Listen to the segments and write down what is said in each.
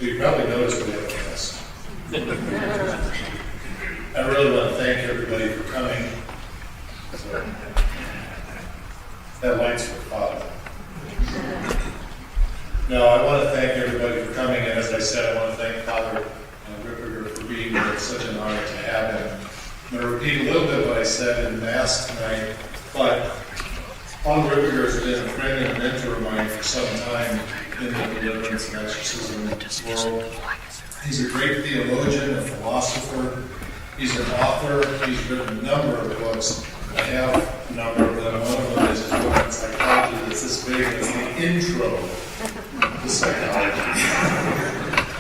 Well, you probably noticed we have a guest. I really want to thank everybody for coming. So, that light's for Father. No, I want to thank everybody for coming, and as I said, I want to thank Father Ripperger for being here. It's such an honor to have him. I'm going to repeat a little bit of what I said in Mass tonight, but Father Ripperger has been a friend and mentor of mine for some time in the deliverance and exorcism world. He's a great theologian, a philosopher. He's an author. He's written a number of books. I have a number of them. One of them is his book on psychology that's this big. It's the intro to psychology.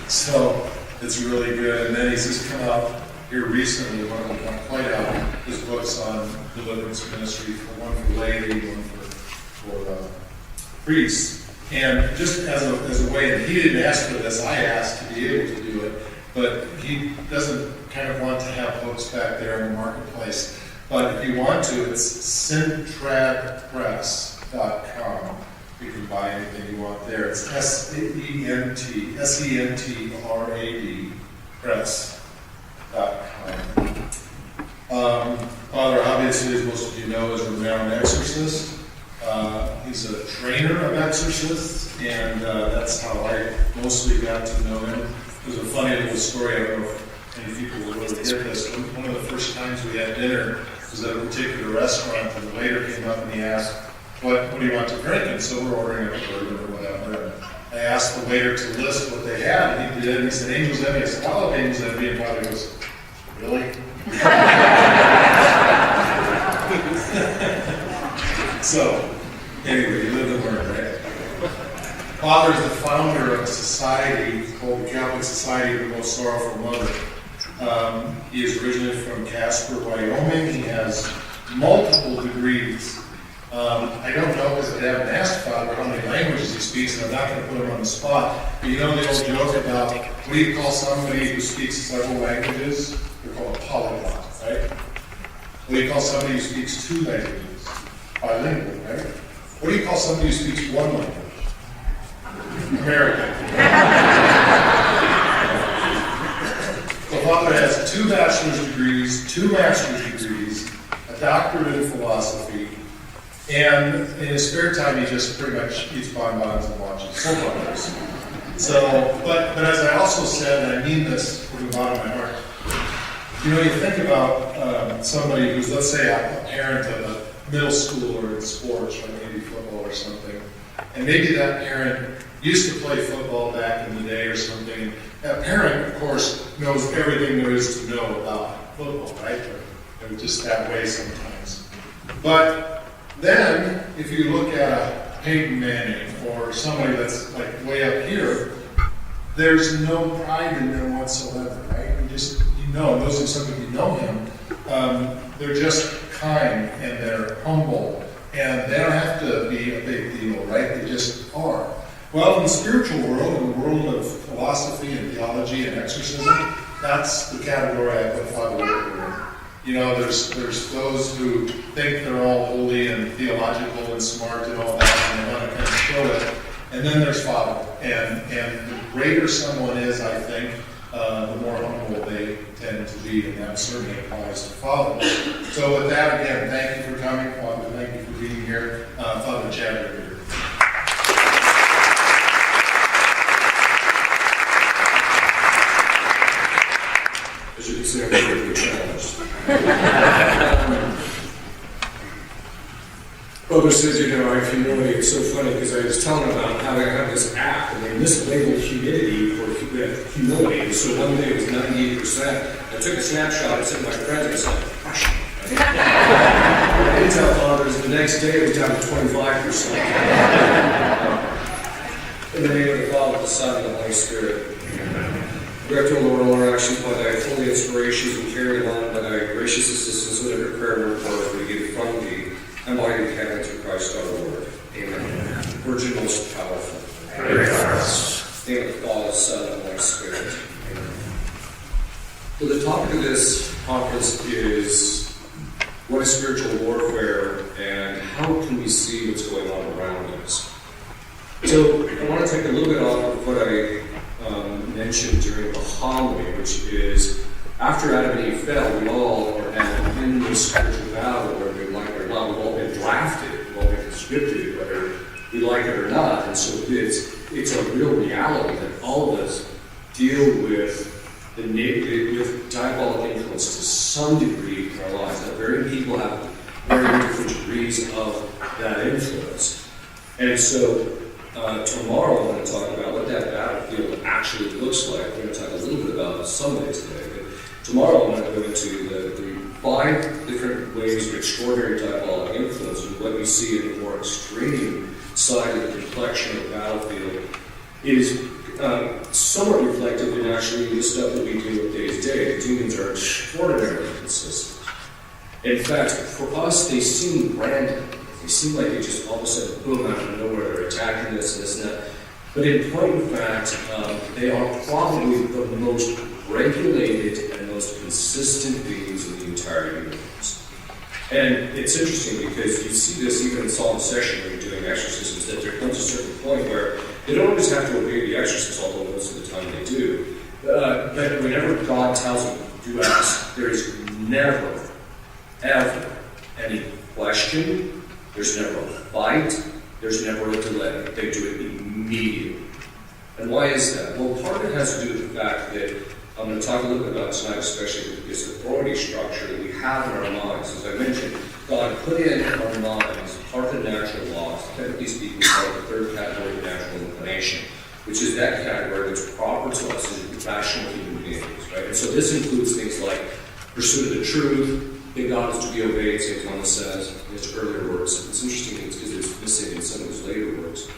So it's really good. And then he's just come out here recently, one of them not quite out, his books on deliverance ministry, one for laity, one for priests. And just as a way, and he didn't ask for this, I asked to be able to do it, but he doesn't kind of want to have books back there in the marketplace. But if you want to, it's centradpress.com. You can buy anything you want there. It's SENTRAD press.com. Father, obviously, as most of you know, is a renowned exorcist. He's a trainer of exorcists, and that's how I mostly got to know him. There's a funny little story, I don't know if any people will really get this. One of the first times we had dinner was at a particular restaurant, and the waiter came up and he asked, what do you want to drink? And so we're ordering a bourbon or whatever. And I asked the waiter to list what they had, and he did, and he said, Angels Envy. I said, I'll have Angels Envy, and Father goes, really? So, anyway, you live and learn, right? Father is the founder of a society called the Catholic Society of the Most Sorrowful Mother. He is originally from Casper, Wyoming. He has multiple degrees. I don't know because I haven't asked Father how many languages he speaks, and I'm not going to put him on the spot. But you know the old joke about what do you call somebody who speaks several languages? They're called a polyglot, right? What do you call somebody who speaks two languages? Bilingual, right? What do you call somebody who speaks one language? American. So Father has 2 bachelor's degrees, 2 master's degrees, a doctorate in philosophy, and in his spare time he just pretty much eats bonbons and watches soap operas. So, but as I also said, and I mean this from the bottom of my heart, you know, you think about somebody who's, let's say, a parent of a middle schooler in sports, or maybe football or something, and maybe that parent used to play football back in the day or something. That parent, of course, knows everything there is to know about football, right? They're just that way sometimes. But then, if you look at a Peyton Manning or somebody that's like way up here, there's no pride in them whatsoever, right? You know, those are some of you know him. They're just kind and they're humble, and they don't have to be a big deal, right? They just are. Well, in the spiritual world, in the world of philosophy and theology and exorcism, that's the category I put Father Ripperger in. You know, there's those who think they're all holy and theological and smart and all that, and they want to kind of show it. And then there's Father. And the greater someone is, I think, the more humble they tend to be, and that certainly applies to Father. So with that, again, thank you for coming, Father. Thank you for being here. Father Chad Ripperger. As you can see, I'm really challenged. Brother says, you know, I have humility. It's so funny because I was telling him about how I have this app, and they mislabeled humidity for humility. So one day it was 98%. I took a snapshot, I sent my friends, and I said, crush it. I didn't tell fathers. The next day it was down to 25%. In the name of the Father, the Son, and the Holy Spirit. Direct, O Lord, all our actions by thy holy inspirations and carried on by thy gracious assistance with every prayer and word we give from thee, and by your heaven through Christ our Lord. Amen. Virgin most powerful. Pray for us. In the name of the Father, Son, and Holy Spirit. Amen. So the topic of this conference is what is spiritual warfare and how can we see what's going on around us. So I want to take a little bit off of what I mentioned during the homily, which is after Adam and Eve fell, we all are now in this spiritual battle, whether we like it or not. We've all been drafted, we've all been conscripted, whether we like it or not. And so it's a real reality that all of us deal with with diabolic influence to some degree in our lives. Now, varying people have very different degrees of that influence. And so tomorrow I'm going to talk about what that battlefield actually looks like. We're going to talk a little bit about Sunday today. But tomorrow I'm going to go into the 5 different ways of extraordinary diabolic influence, and what we see in the more extreme side of the complexion of the battlefield is somewhat reflective in actually the stuff that we do with day to day. The demons are extraordinarily consistent. In fact, for us, they seem random. They seem like they just all of a sudden, boom, out of nowhere, they're attacking this and this and that. But in point of fact, they are probably the most regulated and most consistent beings in the entire universe. And it's interesting because you see this even in solemn session when you're doing exorcisms, that there comes a certain point where they don't always have to obey the exorcist, although most of the time they do. But whenever God tells them to do X, there is never, ever any question, there's never a fight, there's never a delay. They do it immediately. And why is that? Well, part of it has to do with the fact that I'm going to talk a little bit about tonight, especially with this authority structure that we have in our minds. As I mentioned, God put in our minds part of the natural laws, technically speaking, part of the 3rd category of natural inclination, which is that category that's proper to us as rational human beings, right? And so this includes things like pursuit of the truth, that God is to be obeyed, St. Thomas says in his earlier works. It's interesting because it's missing in some of his later works.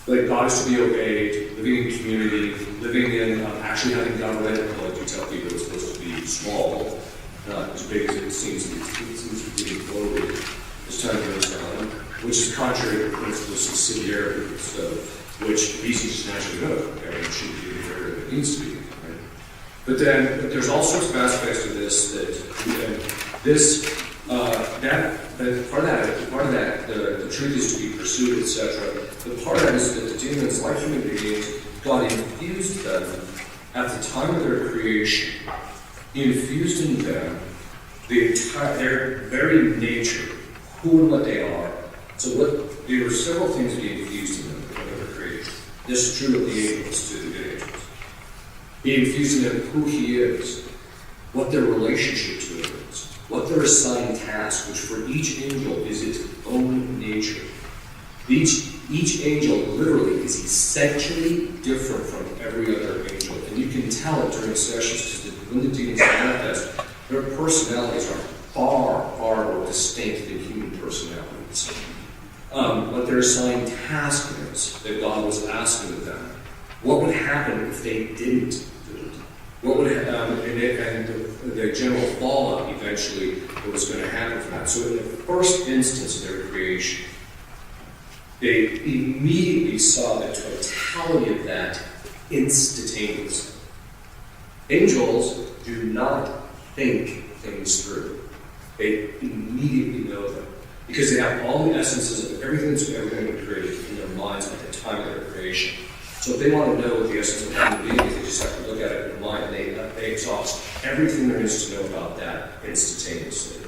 But God is to be obeyed, living in community, living in actually having government, although I do tell people it's supposed to be small, not as big as it seems to be getting bloated as time goes on, which is contrary to the principle of subsidiarity, so, which reason just naturally go. Everything should be where it needs to be. Right? But there's all sorts of aspects of this part of that, the truth is to be pursued, etc. But part of that is that the demons, like human beings, God infused them at the time of their creation. He infused in them their very nature, who and what they are. So there were several things that He infused in them when they were created. This is true of the angels too, the good angels. He infused in them who He is, what their relationship to Him is, what their assigned task, which for each angel is its own nature. Each angel literally is essentially different from every other angel. And you can tell it during sessions, because when the demons manifest, their personalities are far, far more distinct than human personalities. What their assigned task is that God was asking of them. What would happen if they didn't do it? What would happen, and the general fallout eventually that was going to happen from that. So in the first instance of their creation, they immediately saw the totality of that instantaneously. Angels do not think things through. They immediately know them. Because they have all the essences of everything that's ever been created in their minds at the time of their creation. So if they want to know what the essence of human being is, they just have to look at it in their mind, and they exhaust everything there is to know about that instantaneously.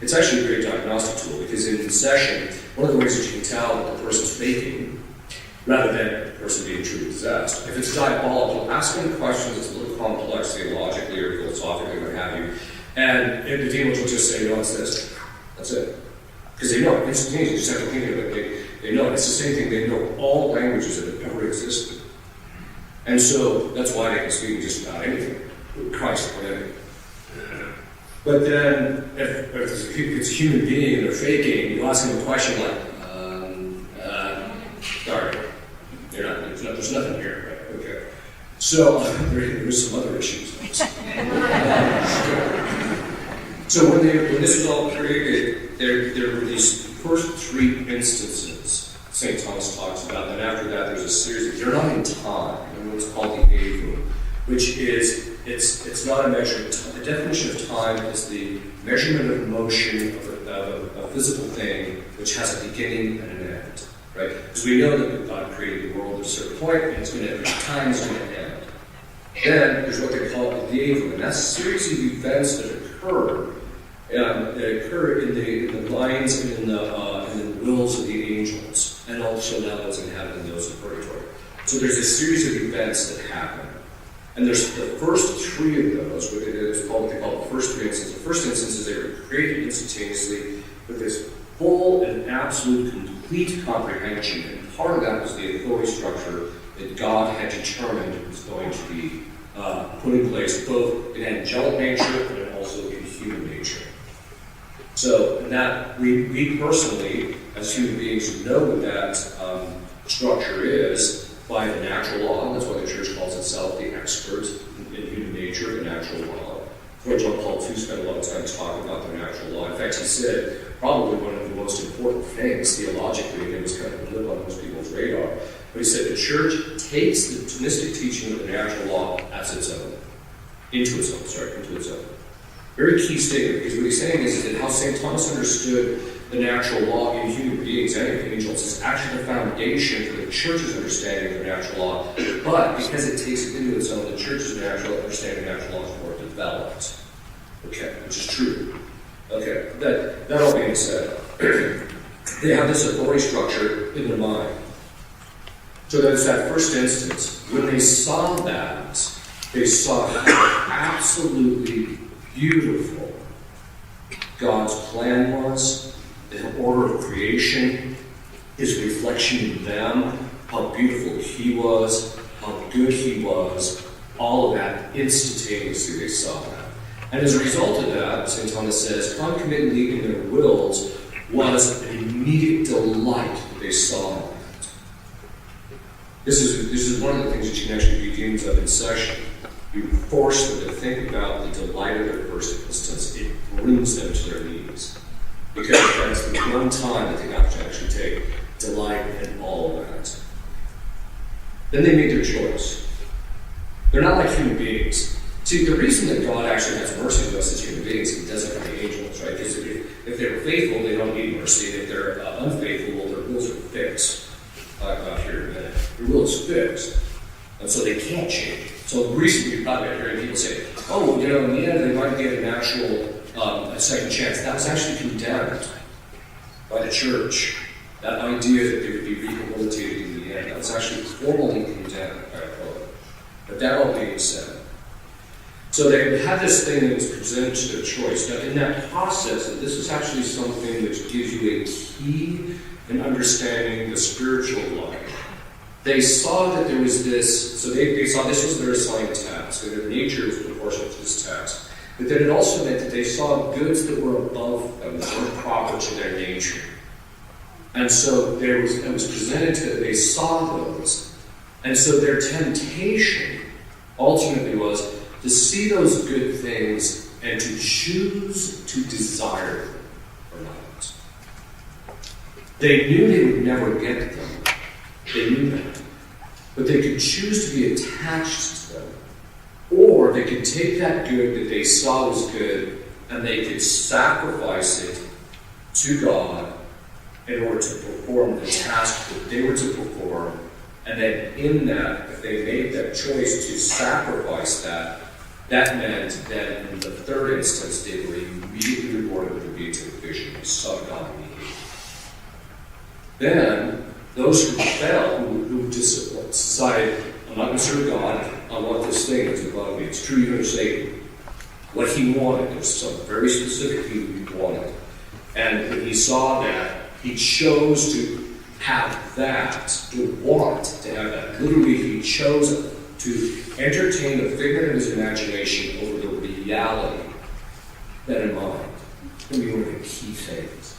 It's actually a great diagnostic tool, because in session, one of the ways that you can tell that the person's faking, rather than the person being truly possessed, if it's diabolical, ask them questions that's a little complex theologically or philosophically, what have you, and the demons will just say, no, it's this. That's it. Because they know it instantaneously, you just have to think of it. They know it. It's the same thing. They know all languages that have ever existed. And so that's why they can speak just about anything. Christ, whatever. But then, if it's a human being and they're faking, you ask them a question like, sorry, there's nothing here, right? Okay. So, there's some other issues. So when this was all created, there were these first 3 instances St. Thomas talks about, and after that there's a series. They're not in time, and what's called the age, which is it's not a measurement. The definition of time is the measurement of motion of a physical thing which has a beginning and an end, right? Because we know that God created the world at a certain point, and time is going to end. Then there's what they call the David, and that's a series of events that occur in the minds and in the wills of the angels, and also now those in heaven and those in purgatory. So there's a series of events that happen. And there's the first three of those, what they call the first three instances. The first instance is they were created instantaneously with this full and absolute complete comprehension, and part of that was the authority structure that God had determined was going to be put in place, both in angelic nature and also in human nature. So, and that we personally, as human beings, know what that structure is by the natural law. That's why the church calls itself the expert in human nature, the natural law. Before John Paul II spent a lot of time talking about the natural law. In fact, he said probably one of the most important things theologically, and it was kind of a blip on most people's radar, but he said the church takes the Thomistic teaching of the natural law as its own. Into its own. Very key statement, because what he's saying is that how St. Thomas understood the natural law in human beings and in angels is actually the foundation for the church's understanding of the natural law. But because it takes it into its own, the church's natural understanding of natural law is more developed. Okay, which is true. Okay, that all being said, they have this authority structure in their mind. So there's that first instance. When they saw that, they saw how absolutely beautiful God's plan was, the order of creation, his reflection in them, how beautiful he was, how good he was, all of that instantaneously they saw that. And as a result of that, St. Thomas says, concomitantly in their wills was an immediate delight that they saw in that. This is one of the things that you can actually begin of in session. You force them to think about the delight of their first instance. It brings them to their knees. Because that's the one time that they have to actually take delight in all of that. Then they made their choice. They're not like human beings. See, the reason that God actually has mercy to us as human beings, he doesn't for the angels, right? Because if they're faithful, they don't need mercy. If they're unfaithful, well, their wills are fixed. I'll talk about here in a minute. Their will is fixed. And so they can't change. So recently, you're probably hearing people say, oh, well, in the end, they might get an actual a second chance. That was actually condemned by the church. That idea that they would be rehabilitated in the end, that was actually formally condemned by a pope. But that all being said, so they had this thing that was presented to their choice. Now, in that process, this is actually something which gives you a key in understanding the spiritual life. They saw that there was this, so they saw this was their assigned task, and their nature was proportionate to this task. But then it also meant that they saw goods that were above them, that were proper to their nature. And so it was presented to them, they saw those. And so their temptation ultimately was to see those good things and to choose to desire them or not. They knew they would never get them. They knew that. But they could choose to be attached to them. Or they could take that good that they saw was good and they could sacrifice it to God in order to perform the task that they were to perform. And then in that, if they made that choice to sacrifice that, that meant that in the third instance, they were immediately rewarded with a beatific vision. They saw God immediately. Then, those who fell, who just decided, I'm not going to serve God, I want this thing that's above me. It's true even of Satan. What he wanted, there's some very specific thing he wanted. And when he saw that, he chose to have that, to want to have that. Literally, he chose to entertain a figment of his imagination over the reality that in mind. It's going to be one of the key things.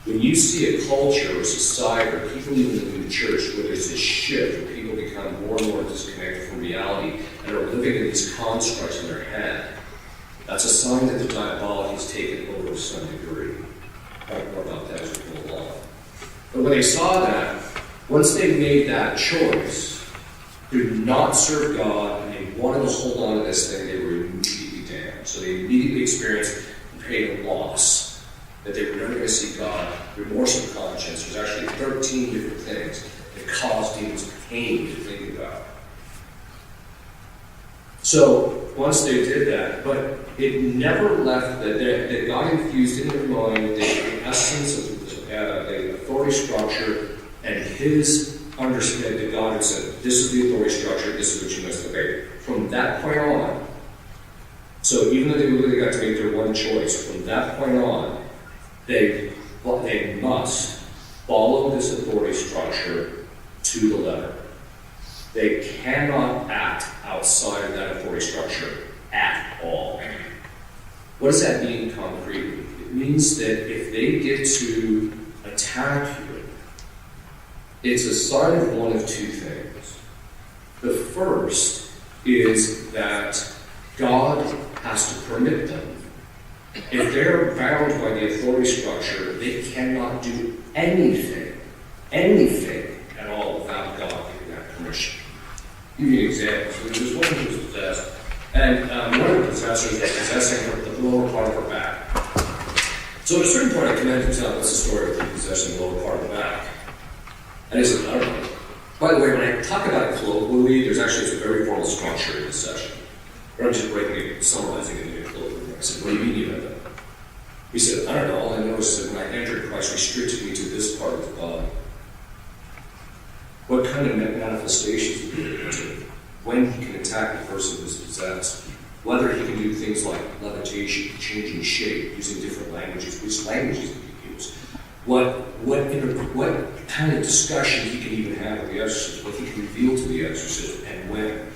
When you see a culture or society or people even in the church where there's this shift where people become more and more disconnected from reality and are living in these constructs in their head, that's a sign that the diabolic has taken over to some degree. I'll talk more about that as we go along. But when they saw that, once they made that choice to not serve God and they wanted to hold on to this thing, they were immediately damned. So they immediately experienced pain and loss. That they were never going to see God, remorse of conscience. There's actually 13 different things that caused demons pain to think about. So once they did that, but it never left that God infused in their mind the essence of the authority structure and his understanding that God had said, this is the authority structure, this is what you must obey. From that point on, so even though they really got to make their one choice, from that point on, they must follow this authority structure to the letter. They cannot act outside of that authority structure at all. What does that mean concretely? It means that if they get to attack you, it's a sign of one of two things. The first is that God has to permit them. If they're bound by the authority structure, they cannot do anything at all without God giving that permission. I'll give you an example. So there's one who was possessed, and one of the possessors was possessing the lower part of her back. So at a certain point, I commanded him to tell us the story of the possession of the lower part of the back. And he said, I don't know. By the way, when I talk about it colloquially, there's actually a very formal structure in this session. I'm just breaking it, summarizing it in a colloquially. I said, what do you mean you have that? He said, I don't know. All I know is that when I entered, Christ restricted me to this part of the body. What kind of manifestations will he able to? When he can attack the person who is possessed? Whether he can do things like levitation, changing shape, using different languages, which languages he can use. What kind of discussion he can even have with the exorcist, what he can reveal to the exorcist, and when.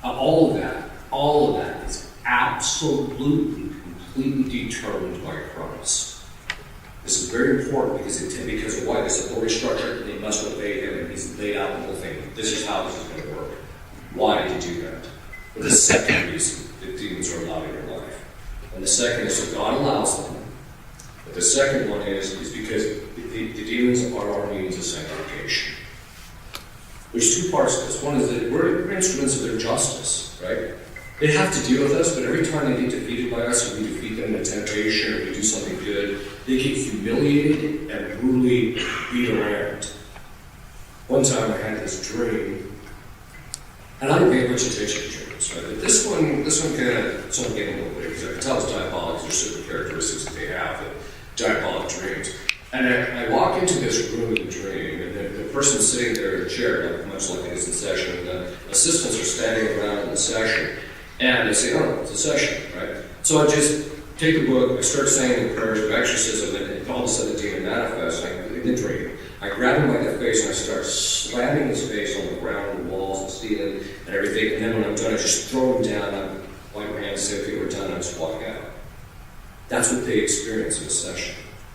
All of that is absolutely, completely determined by Christ. This is very important because of why this authority structure, they must obey him, and he's laid out the whole thing. This is how this is going to work. Why did he do that? For the second reason that demons are allowed in your life. And the second is so God allows them. But the second one is because the demons are our means of sanctification. There's two parts to this. One is that we're instruments of their justice, right? They have to deal with us, but every time they get defeated by us, or we defeat them in a temptation, or we do something good, they get humiliated and brutally beat around. One time I had this dream, and I didn't pay much attention to dreams, right? But this one kind of, so I'm getting a little bit, because I can tell it's diabolic, there's certain characteristics that they have, that diabolic dreams. And I walk into this room in the dream, and the person's sitting there in a chair, much like it is in session, and the assistants are standing around in the session, and they say, oh, it's a session, right? So I just take the book, I start saying the prayers of exorcism, and all of a sudden the demon manifests in the dream. I grab him by the face, and I start slamming his face on the ground, the walls, the ceiling, and everything, and then when I'm done, I just throw him down, I wipe my hands, say, okay, we're done, and I just walk out. That's what they experience in a session.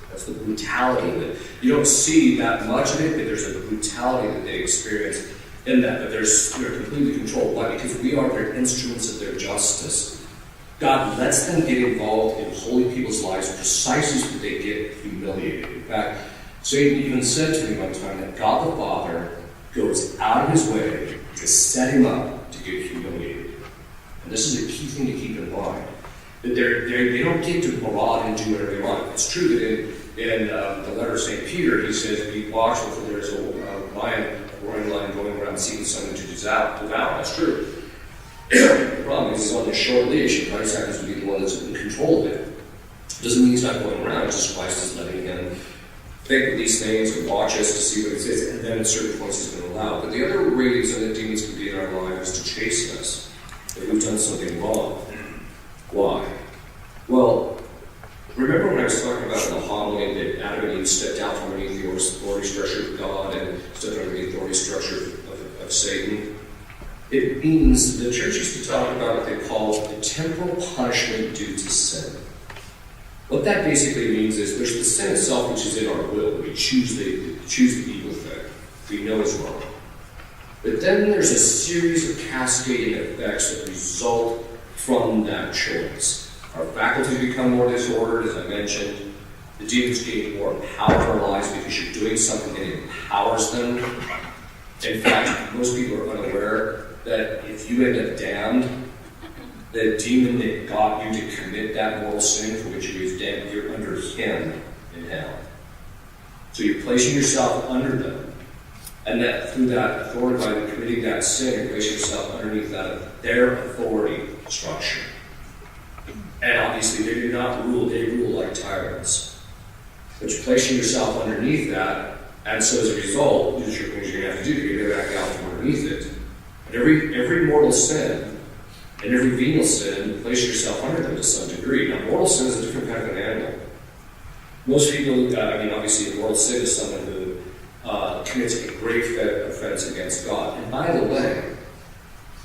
That's the brutality of it. You don't see that much of it, but there's a brutality that they experience in that. But they're completely controlled. Why? Because we are their instruments of their justice. God lets them get involved in holy people's lives precisely so that they get humiliated. In fact, Satan even said to me one time that God the Father goes out of his way to set him up to get humiliated. And this is a key thing to keep in mind. That they don't get to maraud and do whatever they want. It's true that in the letter of St. Peter, he says, be watchful for there's a roaring lion going around seeking someone to devour. That's true. The problem is he's on this short leash, and Christ happens to be the one that's in control of it. Doesn't mean he's not going around, just Christ is letting him think of these things and watch us to see what he says, and then at certain points he's going to allow. But the other reason that demons can be in our lives is to chasten us if we've done something wrong. Why? Well, remember when I was talking about in the homily that Adam and Eve stepped out from underneath the authority structure of God and stepped under the authority structure of Satan? It means the church used to talk about what they call the temporal punishment due to sin. What that basically means is there's the sin itself, which is in our will. We choose the evil thing we know is wrong. But then there's a series of cascading effects that result from that choice. Our faculties become more disordered, as I mentioned. The demons gain more power in our lives because you're doing something that empowers them. In fact, most people are unaware that if you end up damned, the demon that got you to commit that mortal sin for which you was damned, you're under him in hell. So you're placing yourself under them. And that through that authority, by committing that sin, you place yourself underneath their authority structure. And obviously they do not rule, they rule like tyrants. But you're placing yourself underneath that, and so as a result, these are things you're going to have to do, you're going to back out from underneath it. And every mortal sin, and every venial sin, you place yourself under them to some degree. Now, mortal sin is a different kind of an animal. Most people, obviously a mortal sin is someone who commits a grave offense against God. And by the way,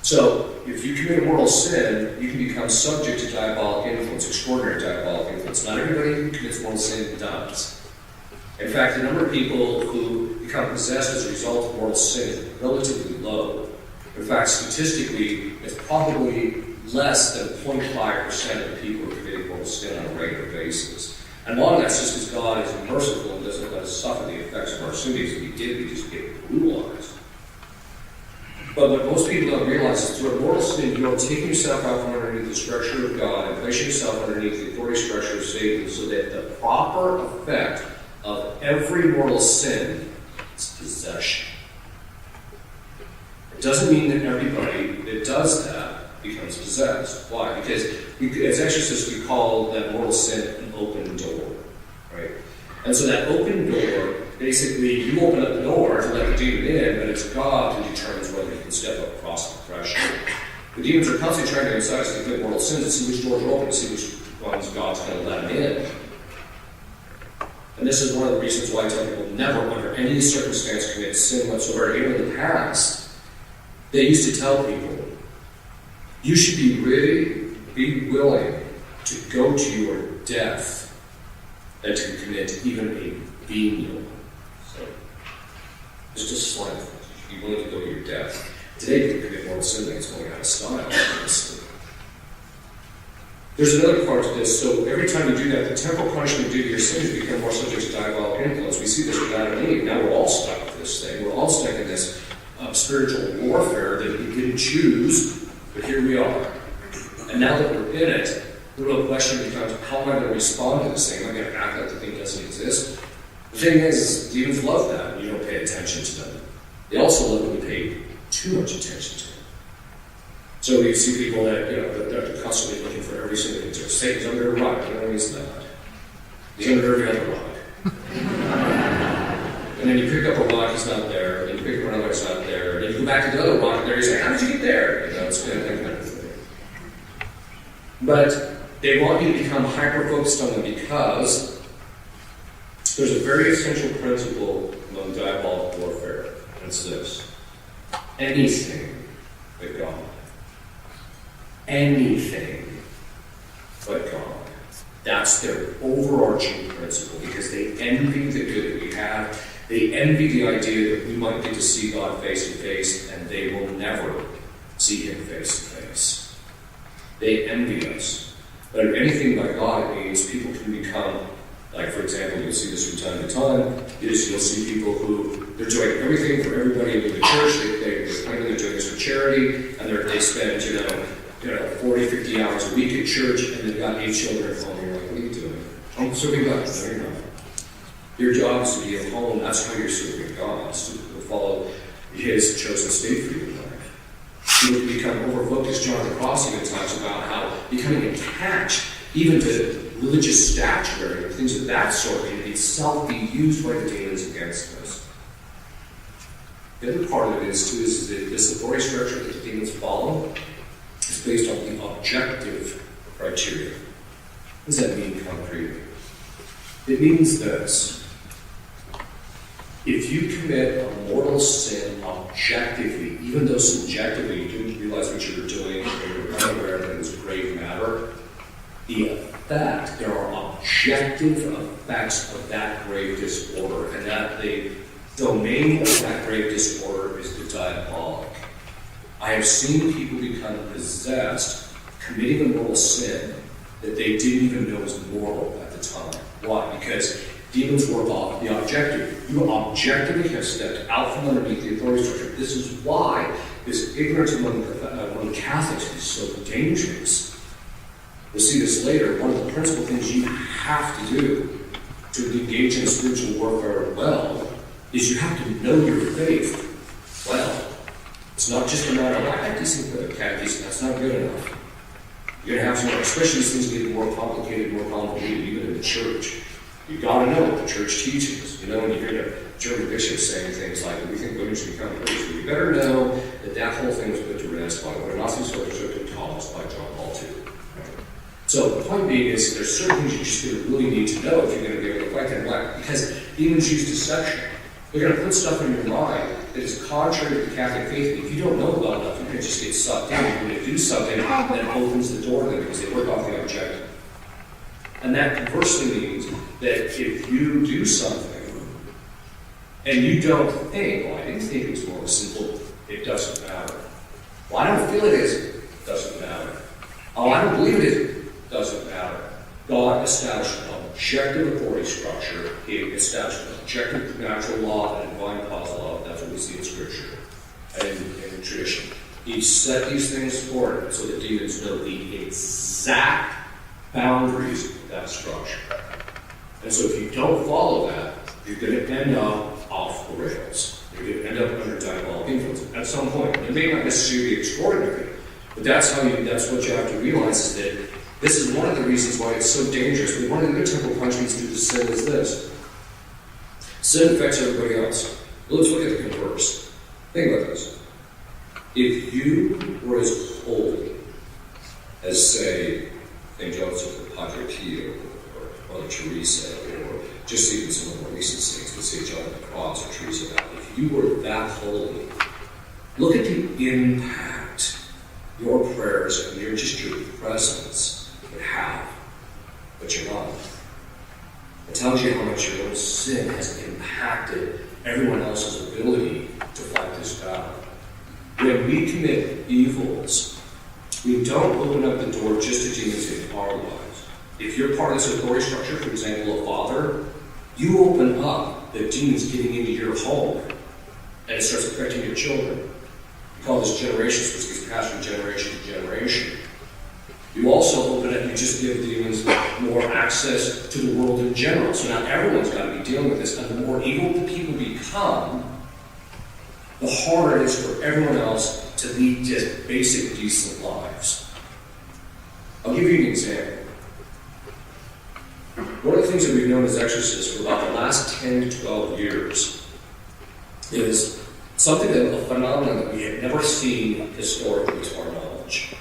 so if you commit a mortal sin, you can become subject to diabolic influence, extraordinary diabolic influence. Not everybody who commits mortal sin does. In fact, the number of people who become possessed as a result of mortal sin is relatively low. In fact, statistically, it's probably less than 0.5% of the people who commit mortal sin on a regular basis. And a lot of that's just because God is merciful and doesn't let us suffer the effects of our sin. If we did, we just get brutalized. But what most people don't realize is through a mortal sin, you are taking yourself out from underneath the structure of God and placing yourself underneath the authority structure of Satan so that the proper effect of every mortal sin is possession. It doesn't mean that everybody that does that becomes possessed. Why? Because as exorcists, we call that mortal sin an open door, right? And so that open door, basically, you open up the door to let the demon in, but it's God who determines whether he can step across the threshold. The demons are constantly trying to incite us to commit mortal sins and see which doors are open, to see which ones God's going to let them in. And this is one of the reasons why I tell people never, under any circumstance, commit sin whatsoever. Even in the past, they used to tell people, you should be ready, be willing to go to your death than to commit even a venial. So, just a slight thing. You should be willing to go to your death. Today, you commit mortal sin, then it's going out of style, obviously. There's another part to this. So every time you do that, the temporal punishment due to your sins become more subject to diabolic influence. We see this with Adam and Eve. Now we're all stuck with this thing. We're all stuck in this spiritual warfare that we didn't choose, but here we are. And now that we're in it, the real question becomes, how am I going to respond to this thing? Am I going to act like the thing doesn't exist? The thing is, demons love that when you don't pay attention to them. They also love when you pay too much attention to them. So we see people that, that are constantly looking for every single thing. Satan's under a rock. No, he's not. He's under every other rock. And then you pick up a rock, he's not there. And you pick up another, it's not there. And then you go back to the other rock, and there you say, how did you get there? It's kind of thing. But they want you to become hyper-focused on them because there's a very essential principle among diabolic warfare, and it's this. Anything but God. Anything but God. That's their overarching principle because they envy the good that we have. They envy the idea that we might get to see God face to face, and they will never see him face to face. They envy us. But if anything by God, it means people can become, like for example, you'll see this from time to time, you'll see people who, they're doing everything for everybody in the church, they're claiming they're doing this for charity, and they spend, 40, 50 hours a week at church, and they've got 8 children at home, and you're like, what are you doing? I'm serving God. No, you're not. Your job is to be at home, that's how you're serving God, it's to follow his chosen state for your life. You would become overlooked, as John the Cross even talks about how becoming attached even to religious statuary and things of that sort can itself be used by the demons against us. The other part of it is, too, is that this authority structure that the demons follow is based on the objective criteria. What does that mean concretely? It means this. If you commit a mortal sin objectively, even though subjectively you didn't realize what you were doing and you were unaware that it was grave matter, there are objective effects of that grave disorder, and that the domain of that grave disorder is the diabolic. I have seen people become possessed, committing a mortal sin that they didn't even know was mortal at the time. Why? Because demons were off the objective. You objectively have stepped out from underneath the authority structure. This is why this ignorance among Catholics is so dangerous. We'll see this later. One of the principal things you have to do to engage in spiritual warfare well is you have to know your faith well. It's not just a matter of, I got decent for the catechism, that's not good enough. You're going to have to know, especially as things get more complicated, more convoluted, even in the church. You've got to know what the church teaches. You know, when you hear the German bishops saying things like, we think women should become priests, you better know that that whole thing was put to rest by what Ignatius Loyola taught us by John Paul II. So the point being is, there's certain things you just really need to know if you're going to be able to fight that black, because demons use deception. They're going to put stuff in your mind that is contrary to the Catholic faith, and if you don't know well enough, you're going to just get sucked in. You're going to do something that opens the door to them because they work off the objective. And that conversely means that if you do something and you don't think, well, I didn't think it was more simple, it doesn't matter. Well, I don't feel it is, it doesn't matter. Oh, I don't believe it is, doesn't matter. God established an objective authority structure. He established an objective natural law and divine cause law. That's what we see in Scripture and in tradition. He set these things forward so that demons know the exact boundaries of that structure. And so if you don't follow that, you're going to end up off the rails. You're going to end up under diabolic influence at some point. It may not necessarily be extraordinary, but that's what you have to realize, is that this is one of the reasons why it's so dangerous. One of the good temple punishments due to sin is this. Sin affects everybody else. Well, let's look at the converse. Think about this. If you were as holy as, say, St. Joseph or Padre Pio or Mother Teresa, or just even some of the more recent saints, but say John of the Cross or Teresa of Avila, if you were that holy, look at the impact your prayers and your presence would have, but you're not. It tells you how much your own sin has impacted everyone else's ability to fight this battle. When we commit evils, we don't open up the door just to demons in our lives. If you're part of this authority structure, for example, a father, you open up the demons getting into your home, and it starts affecting your children. We call this generations, which gets passed from generation to generation. You also open it, you just give demons more access to the world in general. So now everyone's got to be dealing with this. And the more evil the people become, the harder it is for everyone else to lead just basic, decent lives. I'll give you an example. One of the things that we've known as exorcists for about the last 10 to 12 years is something that a phenomenon that we had never seen historically to our knowledge.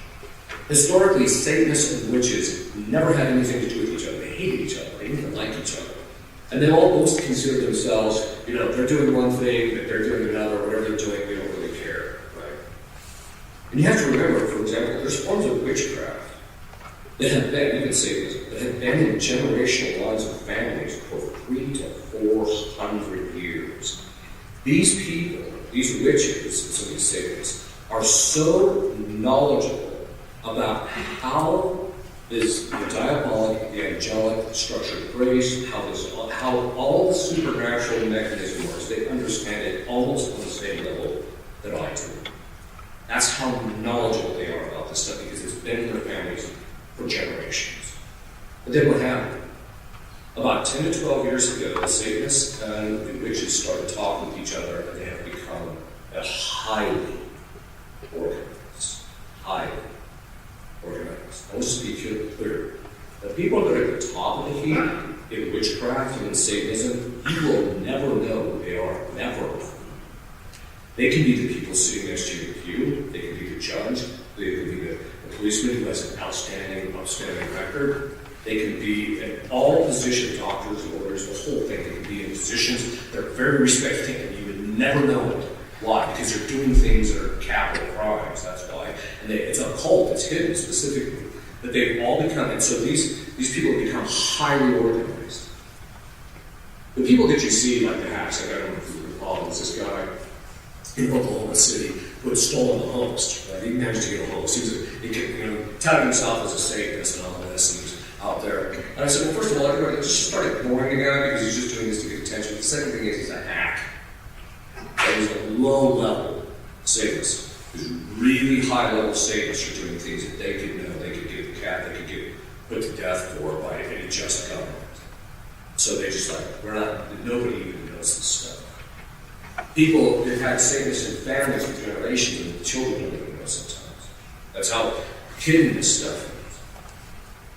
Historically, Satanists and witches never had anything to do with each other. They hated each other. They didn't even like each other. And they almost considered themselves, they're doing one thing, but they're doing another, whatever they're doing, we don't really care, right? And you have to remember, for example, there's forms of witchcraft that have been, even Satanism, that have been in generational lines of families for 300 to 400 years. These people, these witches, and some of these Satanists, are so knowledgeable about how is the diabolic, the angelic structure of grace, how all the supernatural mechanism works. They understand it almost on the same level that I do. That's how knowledgeable they are about this stuff, because it's been in their families for generations. But then what happened? About 10 to 12 years ago, the Satanists and the witches started talking with each other, and they have become a highly organized. I want to be clear. The people that are at the top of the heap in witchcraft and in Satanism, you will never know who they are. Never. They can be the people sitting next to you in the pew. They can be the judge. They can be the policeman who has an outstanding record. They can be in all positions, doctors, lawyers, the whole thing. They can be in positions that are very respected, and you would never know it. Why? Because they're doing things that are capital crimes, that's why. And it's a cult, it's hidden specifically. But they've all become, and so these people have become highly organized. The people that you see, like the hacks, I don't know if you recall, there's this guy in Oklahoma City who had stolen a host. Right? He managed to get a host. He touted himself as a Satanist and all this, and he was out there. And I said, well, first of all, everybody just start ignoring the guy because he's just doing this to get attention. The second thing is he's a hack. He's a low-level Satanist. These really high-level Satanists are doing things that they could know. They could get the cat, they could get put to death for by any just government. So they just nobody even knows this stuff. People have had Satanists in families for generations, and the children don't even know sometimes. That's how hidden this stuff is.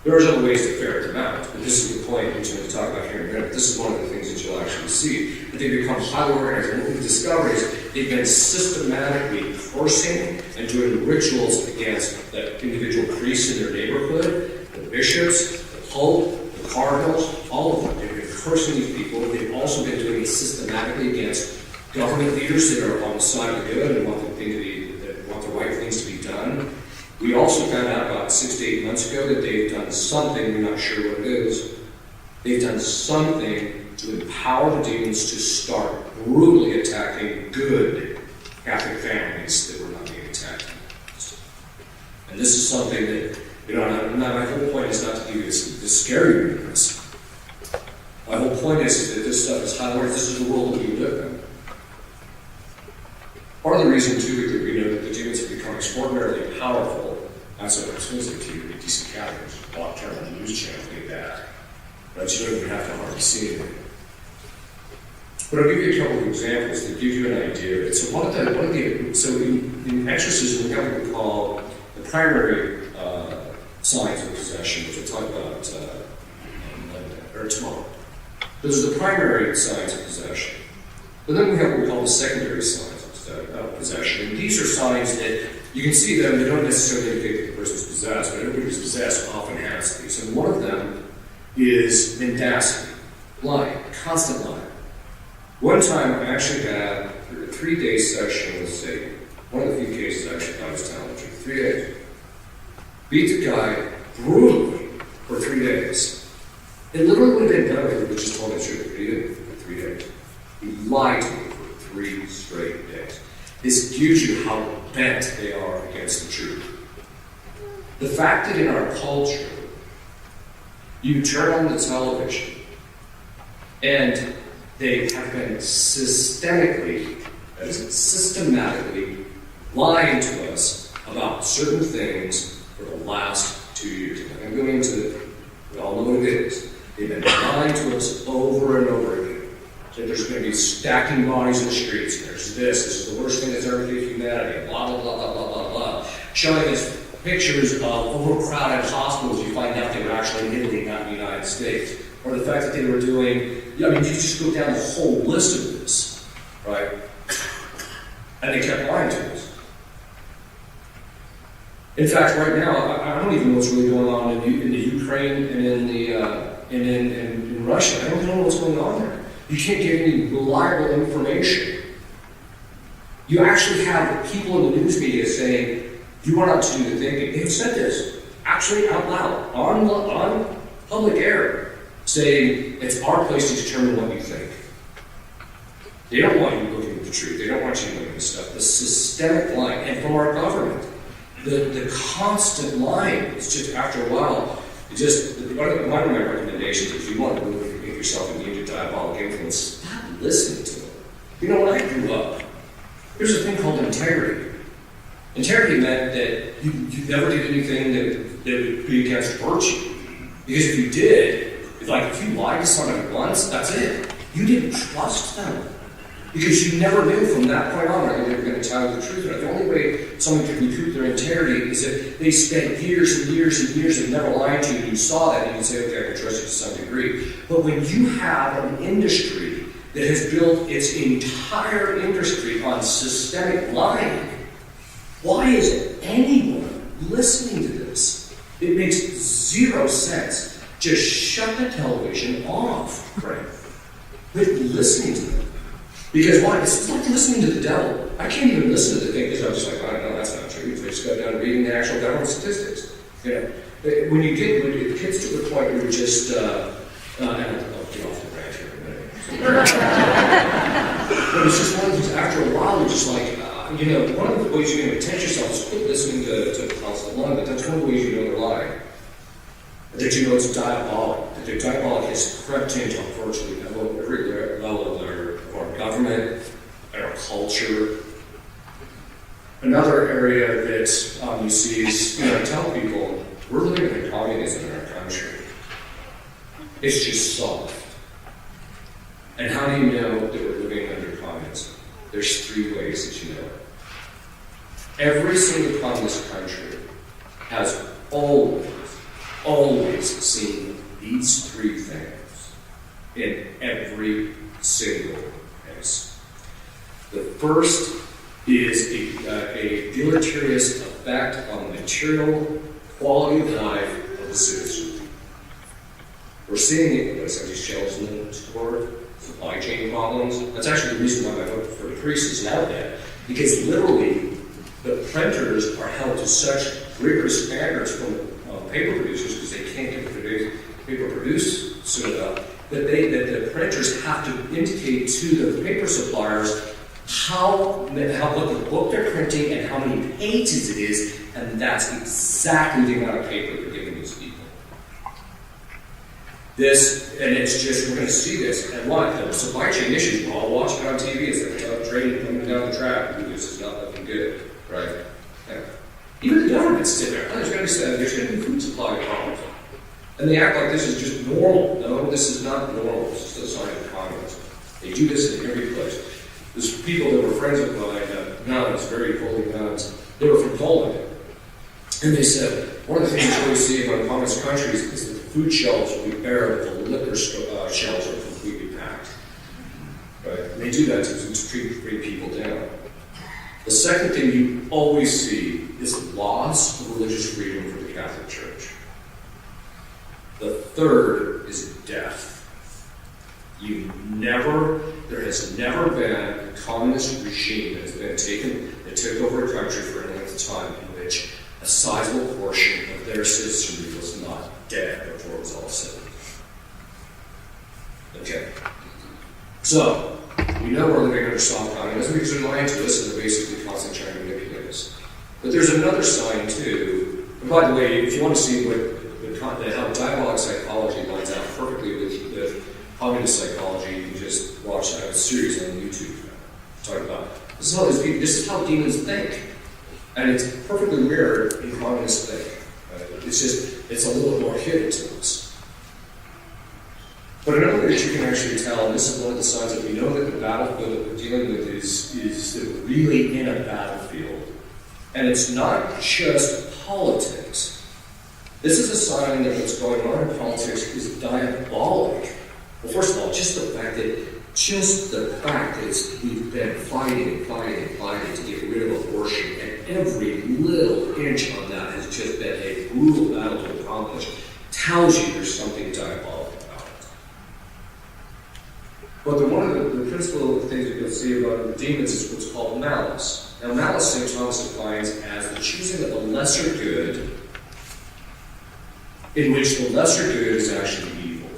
There's other ways to ferret them out, but this is the point which I'm going to talk about here in a minute. This is one of the things that you'll actually see. That they become highly organized. And what we've discovered is they've been systematically cursing and doing rituals against the individual priests in their neighborhood, the bishops, the pope, the cardinals, all of them. They've been cursing these people. They've also been doing it systematically against government leaders that are on the side of the good and want the right things to be done. We also found out about 6 to 8 months ago that they've done something, we're not sure what it is, they've done something to empower the demons to start brutally attacking good Catholic families that were not being attacked. And this is something that, my whole point is not to give you this scary news. My whole point is that this stuff is highlighted, this is the world that we live in. Part of the reason, too, that we know that the demons have become extraordinarily powerful, that's what I'm supposed to do, a decent Catholics, walk turn on the news channel, get that. But you don't even have to hardly see it. But I'll give you a couple of examples that give you an idea of it. So in exorcism, we have what we call the primary signs of possession, which we'll talk about on Monday, or tomorrow. Those are the primary signs of possession. But then we have what we call the secondary signs of possession. And these are signs that you can see them, they don't necessarily indicate that the person's possessed, but everybody who's possessed often has these. And one of them is mendacity, lying, constant lying. One time I actually had a 3-day session with Satan. One of the few cases I actually thought was telling the truth. 3 days. Beat the guy brutally for 3 days. It literally would have been done if he would just told me the truth, but he didn't for 3 days. He lied to me for 3 straight days. This gives you how bent they are against the truth. The fact that in our culture, you turn on the television and they have been systematically lying to us about certain things for the last 2 years. I'm not going into it. We all know what it is. They've been lying to us over and over again. That there's going to be stacking bodies in the streets. There's this is the worst thing that's ever hit humanity. Blah, blah, blah, blah, blah, blah, blah. Showing us pictures of overcrowded hospitals. You find out they were actually in Italy, not in the United States. Or the fact that they were doing, you just go down the whole list of this, right? And they kept lying to us. In fact, right now, I don't even know what's really going on in the Ukraine and in Russia. I don't know what's going on there. You can't get any reliable information. You actually have people in the news media saying, you are not to do the thinking. They've said this, actually out loud, on public air, saying it's our place to determine what you think. They don't want you looking at the truth. They don't want you looking at stuff. The systemic lying, and from our government, the constant lying, it's just after a while, one of my recommendations, if you want to really get yourself immune to diabolic influence, stop listening to them. When I grew up, there's a thing called integrity. Integrity meant that you never did anything that would be against virtue. Because if you did, if you lied to somebody once, that's it. You didn't trust them. Because you never knew from that point on whether they were going to tell you the truth. The only way someone could recoup their integrity is if they spent years and years and years of never lying to you, and you saw that, and you can say, okay, I can trust you to some degree. But when you have an industry that has built its entire industry on systemic lying, why is anyone listening to this? It makes zero sense. Just shut the television off, Frank. Quit listening to them. Because why? It's like listening to the devil. I can't even listen to the thing because I'm just like, oh, no, that's not true. I just got done reading the actual government statistics. When it gets to the point where you're just, and I'll get off the branch here in a minute. But it's just one of those, after a while, you're just like, one of the ways you're going to protect yourself is quit listening to constant lying, but that's one of the ways you know they're lying. That you know it's diabolic. That the diabolic has crept into virtually every level of our government, and our culture. Another area that you see is, I tell people, we're living in communism in our country. It's just soft. And how do you know that we're living under communism? there's three ways that you know it. Every single communist country has always seen these three things in every single case. The first is a deleterious effect on the material quality of life of the citizen. We're seeing it with some of these shelves in the store, supply chain problems. That's actually the reason why my vote for the priest is now dead, because literally the printers are held to such rigorous standards from paper producers because they can't get paper produced soon enough that the printers have to indicate to the paper suppliers what the book they're printing and how many pages it is, and that's exactly the amount of paper they're giving these people. We're going to see this, and the supply chain issues, we're all watching on TV as they're trading coming down the track. This is not looking good, right? Yeah. Even the government's sitting there, there's going to be food supply problems. And they act like this is just normal. No, this is not normal. This is a sign of communism. They do this in every place. There's people that were friends of mine, nuns, very holy nuns. They were from Poland. And they said, one of the things you always see about communist countries is that the food shelves will be bare, but the liquor shelves are completely packed. Right? And they do that to bring people down. The second thing you always see is loss of religious freedom for the Catholic Church. The third is death. There has never been a communist regime that took over a country for any length of time in which a sizable portion of their citizenry was not dead before it was all said. Okay. So, we know we're living under soft communism because they're lying to us and they're basically constantly trying to manipulate us. But there's another sign too. And by the way, if you want to see how diabolic psychology lines out perfectly with communist psychology, you can just watch a series on YouTube talking about this is how demons think. And it's perfectly mirrored in communist thinking. It's a little bit more hidden to us. But another way that you can actually tell, and this is one of the signs that we know that the battlefield that we're dealing with is that we're really in a battlefield. And it's not just politics. This is a sign that what's going on in politics is diabolic. Well, first of all, just the fact that we've been fighting to get rid of abortion, and every little inch on that has just been a brutal battle to accomplish, tells you there's something diabolic about it. But one of the principal things that you'll see about the demons is what's called malice. Now, malice, St. Thomas defines as the choosing of the lesser good, in which the lesser good is actually evil.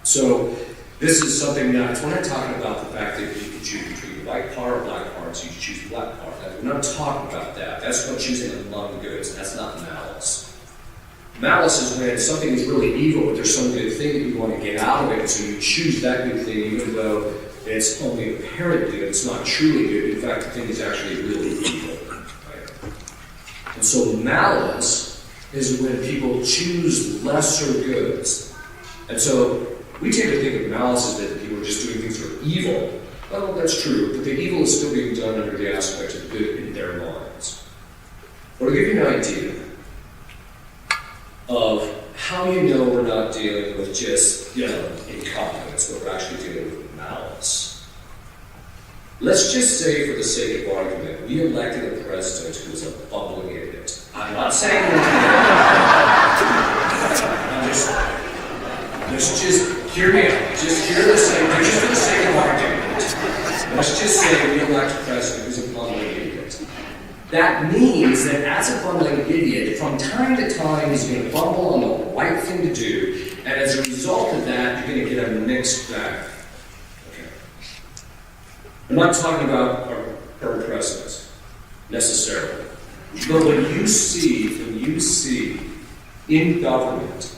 So, this is something that, we're not talking about the fact that you can choose between white car or black car, so you can choose black car. We're not talking about that. That's not choosing among goods. That's not malice. Malice is when something is really evil, but there's some good thing that you want to get out of it, so you choose that good thing even though it's only apparent good, it's not truly good. In fact, the thing is actually really evil. Right? And so malice is when people choose lesser goods. And so we tend to think of malice as that people are just doing things that are evil. Well, that's true, but the evil is still being done under the aspect of good in their minds. But I'll give you an idea of how you know we're not dealing with just, incompetence, but we're actually dealing with malice. Let's just say, for the sake of argument, we elected a president who was a bumbling idiot. I'm not saying just hear me out. Just for the sake of argument. Let's just say we elect a president who's a bumbling idiot. That means that as a bumbling idiot, from time to time, he's going to bumble on the right thing to do, and as a result of that, you're going to get a mixed bag. Okay. I'm not talking about our current president, necessarily. But when you see in government,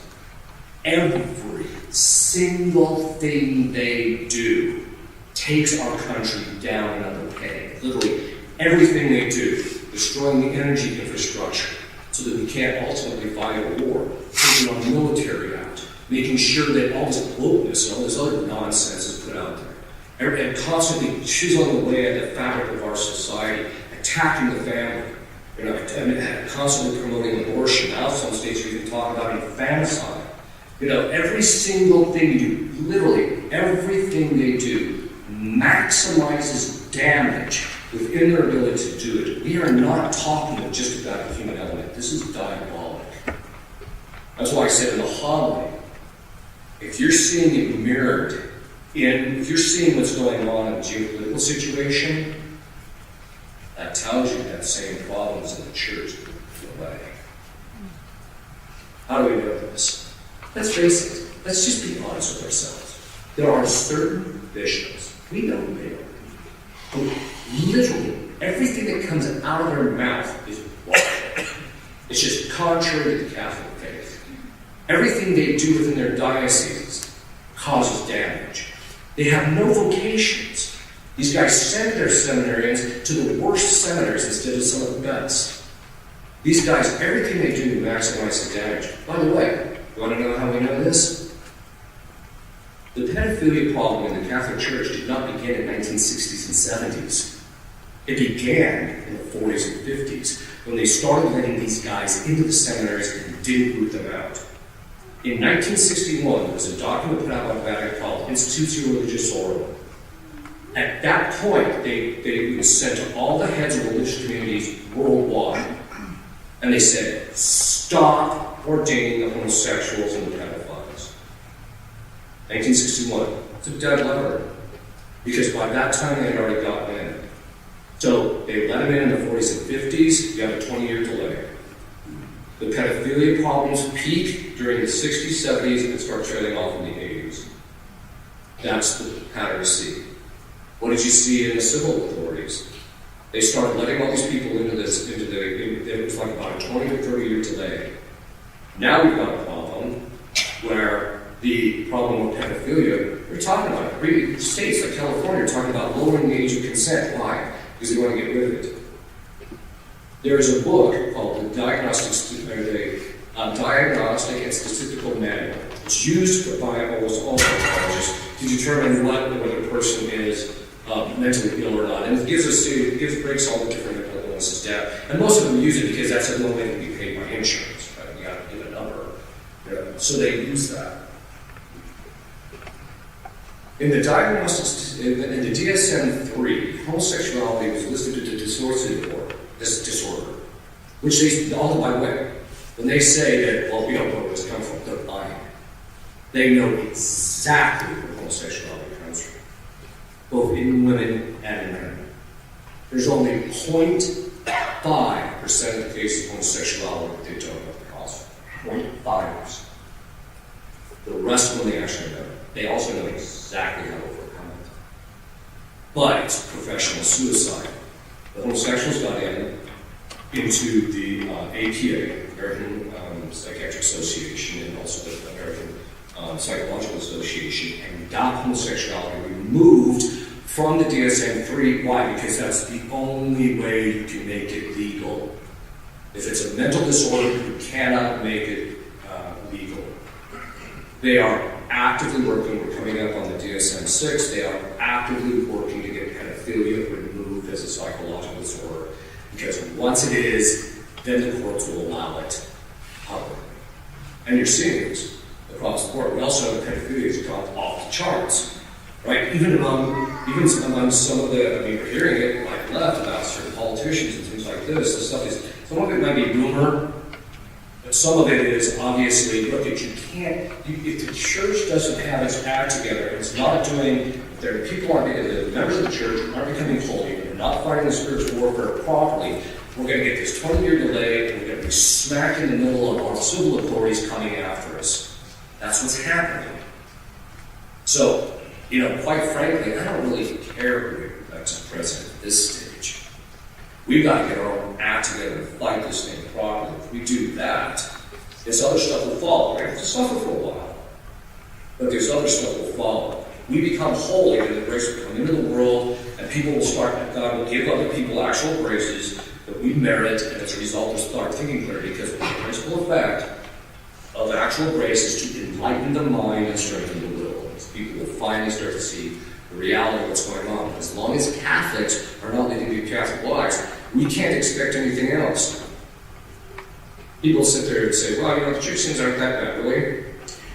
every single thing they do takes our country down another peg. Literally, everything they do, destroying the energy infrastructure so that we can't ultimately fight a war, taking our military out, making sure that all this wokeness and all this other nonsense is put out there. and constantly chiseling away at the fabric of our society, attacking the family, and constantly promoting abortion. Now some states are even talking about infanticide. Every single thing you do, literally everything they do, maximizes damage within their ability to do it. We are not talking just about the human element. This is diabolic. That's why I said in the homily, if you're seeing it mirrored if you're seeing what's going on in the geopolitical situation, that tells you that same problem is in the church away. How do we know this? Let's face it. Let's just be honest with ourselves. There are certain bishops, we know they are, who literally everything that comes out of their mouth is wrong. It's just contrary to the Catholic faith. Everything they do within their dioceses causes damage. They have no vocations. These guys send their seminarians to the worst seminaries instead of some of the best. These guys, everything they do maximizes the damage. By the way, you want to know how we know this? The pedophilia problem in the Catholic Church did not begin in the 1960s and 70s. It began in the 40s and 50s when they started letting these guys into the seminaries and didn't root them out. In 1961, there was a document put out by the Vatican called Institutio Religiosorum. At that point, they were sent to all the heads of religious communities worldwide, and they said, stop ordaining the homosexuals and the pedophiles. 1961. It's a dead letter, because by that time they had already gotten in. So they let them in the 40s and 50s. You have a 20-year delay. The pedophilia problems peak during the 60s, 70s, and start trailing off in the 80s. That's the pattern to see. What did you see in the civil authorities? They started letting all these people it was like about a 20 or 30-year delay. Now we've got a problem where the problem with pedophilia, we're talking about it. States like California are talking about lowering the age of consent. Why? Because they want to get rid of it. There is a book called the Diagnostic and Statistical Manual. It's used by almost all psychologists to determine whether a person is mentally ill or not. And it breaks all the different mental illnesses down. And most of them use it because that's the only way to be paid by insurance. Right? You got to give a number. So they use that. In the DSM-3, homosexuality was listed as a disorder, which they, all by the way, when they say that, well, we don't know where this comes from, they're lying. They know exactly where homosexuality comes from, both in women and in men. There's only 0.5% of the cases of homosexuality that they don't know the cause. 0.5%. The rest of them they actually know. They also know exactly how to overcome it. But it's professional suicide. The homosexuals got into the APA, American Psychiatric Association, and also the American Psychological Association, and got homosexuality removed from the DSM-3. Why? Because that's the only way you can make it legal. If it's a mental disorder, you cannot make it legal. They are actively working, we're coming up on the DSM-6, they are actively working to get pedophilia removed as a psychological disorder. Because once it is, then the courts will allow it publicly. And you're seeing this across the board. We also have pedophilia has gone off the charts, right? Even among some of the, we're hearing it like left about certain politicians and things like this. The stuff is, some of it might be rumor, but some of it is obviously, look, if the church doesn't have its act together, it's not doing, the members of the church aren't becoming holy, they're not fighting the spiritual warfare properly, we're going to get this 20-year delay, and we're going to be smack in the middle of our civil authorities coming after us. That's what's happening. So, quite frankly, I don't really care who we elect as president at this stage. We've got to get our own act together and fight this thing properly. If we do that, this other stuff will follow. We have to suffer for a while, but this other stuff will follow. We become holy, and the grace will come into the world, and people will start, God will give other people actual graces that we merit, and as a result, we'll start thinking clearly, because the principal effect of actual grace is to enlighten the mind and strengthen the will. People will finally start to see the reality of what's going on. As long as Catholics are not leading Catholic lives, we can't expect anything else. People sit there and say, well, the church things aren't that bad, really.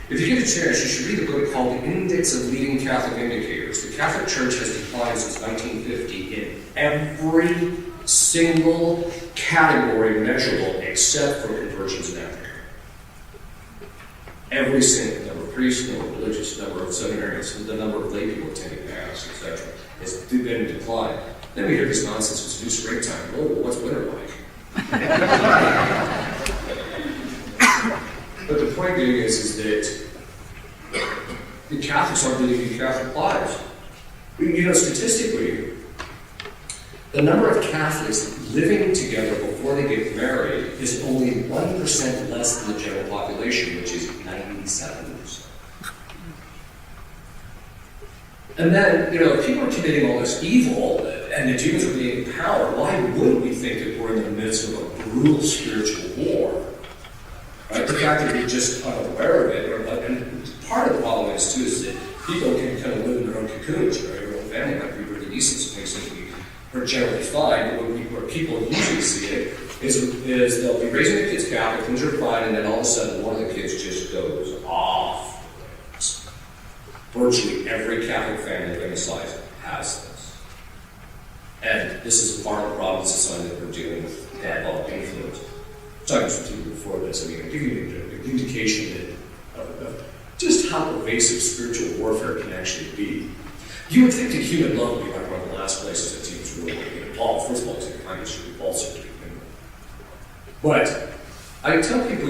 If you get a chance, you should read a book called The Index of Leading Catholic Indicators. The Catholic Church has declined since 1950 in every single category measurable except for conversions in Africa. Every single number of priests, number of religious, number of seminarians, the number of lay people attending Mass, etc., has been in decline. Then we hear this nonsense, it's new springtime. Oh, what's winter like? But the point being is that the Catholics aren't leading Catholic lives. Statistically, the number of Catholics living together before they get married is only 1% less than the general population, which is 97%. And then, if people are committing all this evil and the demons are being in power, why would we think that we're in the midst of a brutal spiritual war? Right? The fact that we're just unaware of it, and part of the problem is too, is that people can kind of live in their own cocoons, right? Their own family might be really decent, so things seem to be generally fine, but where people usually see it is they'll be raising the kids Catholic, things are fine, and then all of a sudden one of the kids just goes off. Virtually every Catholic family of any size has this. And this is part of the problem in society that we're dealing with diabolic influence. Talking to people before this, I'll give you an indication of just how pervasive spiritual warfare can actually be. You would think that human love would be like one of the last places that teams really want to get involved. First of all, it's a kind of repulsive to begin with. But I tell people,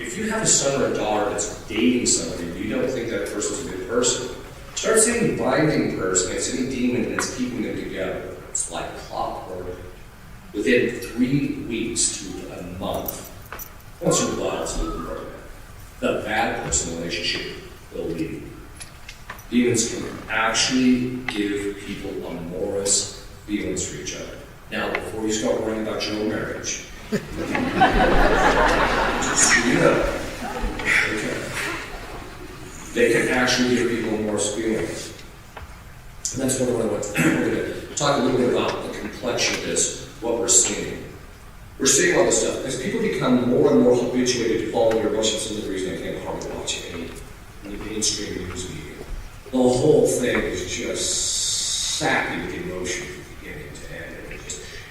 if you have a son or a daughter that's dating somebody, you don't think that person's a good person, start seeing the binding person, it's any demon that's keeping them together. It's like clockwork. Within 3 weeks to a month, once in a while it's a little more than that, the bad person relationship will leave. Demons can actually give people amorous feelings for each other. Now, before you start worrying about your own marriage, just so you know, they can actually give people amorous feelings. And that's what I want to we're going to talk a little bit about the complexion of this, what we're seeing. We're seeing all this stuff as people become more and more habituated to following their emotions. And the reason I can't hardly watch any mainstream news media. The whole thing is just sappy with emotion from beginning to end. And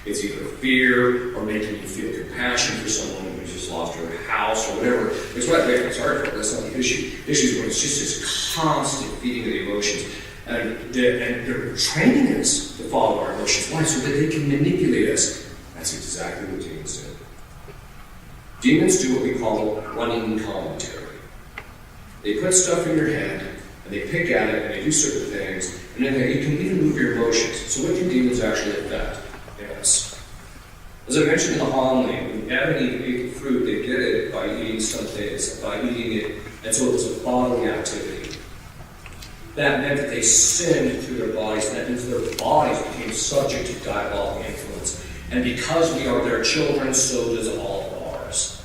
it's either fear or making you feel compassion for someone who just lost her house or whatever. It's what they feel sorry for. That's not the issue. The issue is when it's just this constant feeding of the emotions. And they're training us to follow our emotions. Why? So that they can manipulate us. That's exactly what demons do. Demons do what we call running commentary. They put stuff in your head, and they pick at it, and they do certain things, and then you can even move your emotions. So what can demons actually affect? Yes. As I mentioned in the homily, when Adam and Eve ate the fruit, they did it by eating something, by eating it, and so it was a bodily activity. That meant that they sinned through their bodies, and that means their bodies became subject to diabolical influence. And because we are their children, so does all of ours.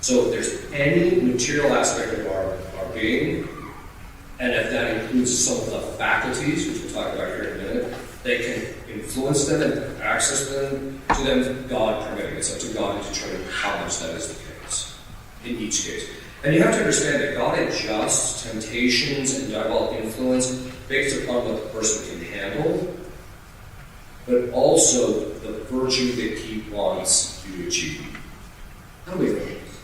So if there's any material aspect of our being, and if that includes some of the faculties, which we'll talk about here in a minute, they can influence them and access them to them, God permitting. It's up to God to determine how much that is the case, in each case. And you have to understand that God adjusts temptations and diabolic influence based upon what the person can handle, but also the virtue that He wants you to achieve. How do we know this?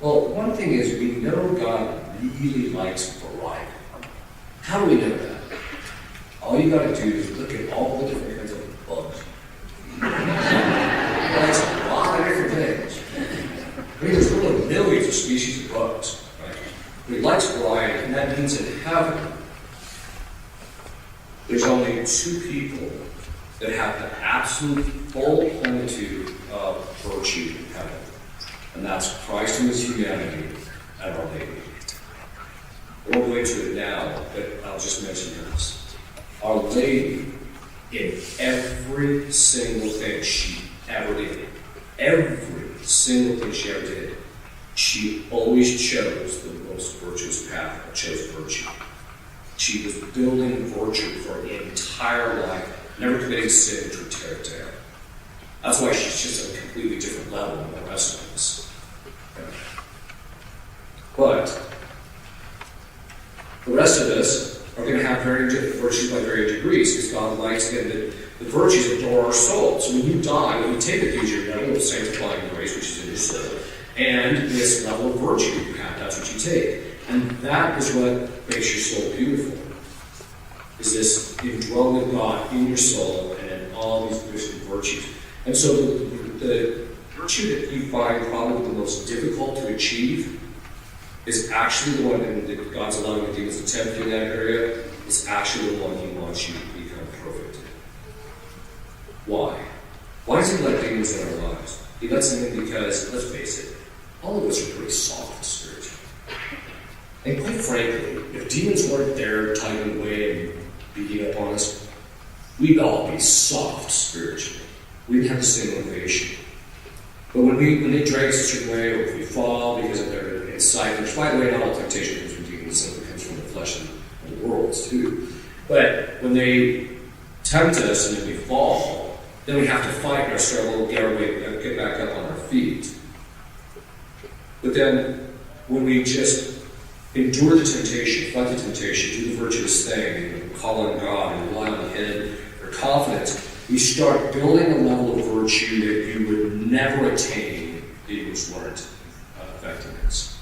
Well, one thing is we know God really likes variety. How do we know that? All you got to do is look at all the different kinds of bugs. He likes a lot of different things. I mean, there's really millions of species of bugs, right? But He likes variety, and that means in heaven, there's only 2 people that have the absolute full plenitude of virtue in heaven. And that's Christ in His humanity and Our Lady. I won't go into it now, but I'll just mention this. Our Lady, in every single thing she ever did, every single thing she ever did, she always chose the most virtuous path, chose virtue. She was building virtue for her entire life, never committing sin to tear it down. That's why she's just at a completely different level than the rest of us. But the rest of us are going to have very different virtues by varying degrees, because God likes again the virtues adore our soul. So when you die, when you take the future, you're going to sanctifying grace, which is in your soul, and this level of virtue you have, that's what you take. And that is what makes your soul beautiful, is this indwelling of God in your soul and in all these different virtues. And so the virtue that you find probably the most difficult to achieve is actually the one that God's allowing the demons to tempt you in that area. It's actually the one He wants you to become perfect in. Why? Why does He let demons in our lives? He lets them in because, let's face it, all of us are pretty soft spiritually. And quite frankly, if demons weren't there tugging away and beating up on us, we'd all be soft spiritually. We'd have the same motivation. But when they drag us a certain way, or if we fall because of their insight, which by the way, not all temptation comes from demons, some of it comes from the flesh and the worlds too. But when they tempt us and then we fall, then we have to fight in our struggle, get back up on our feet. But then when we just endure the temptation, fight the temptation, do the virtuous thing, and call on God and rely on Him for confidence, we start building a level of virtue that you would never attain if demons weren't affecting us.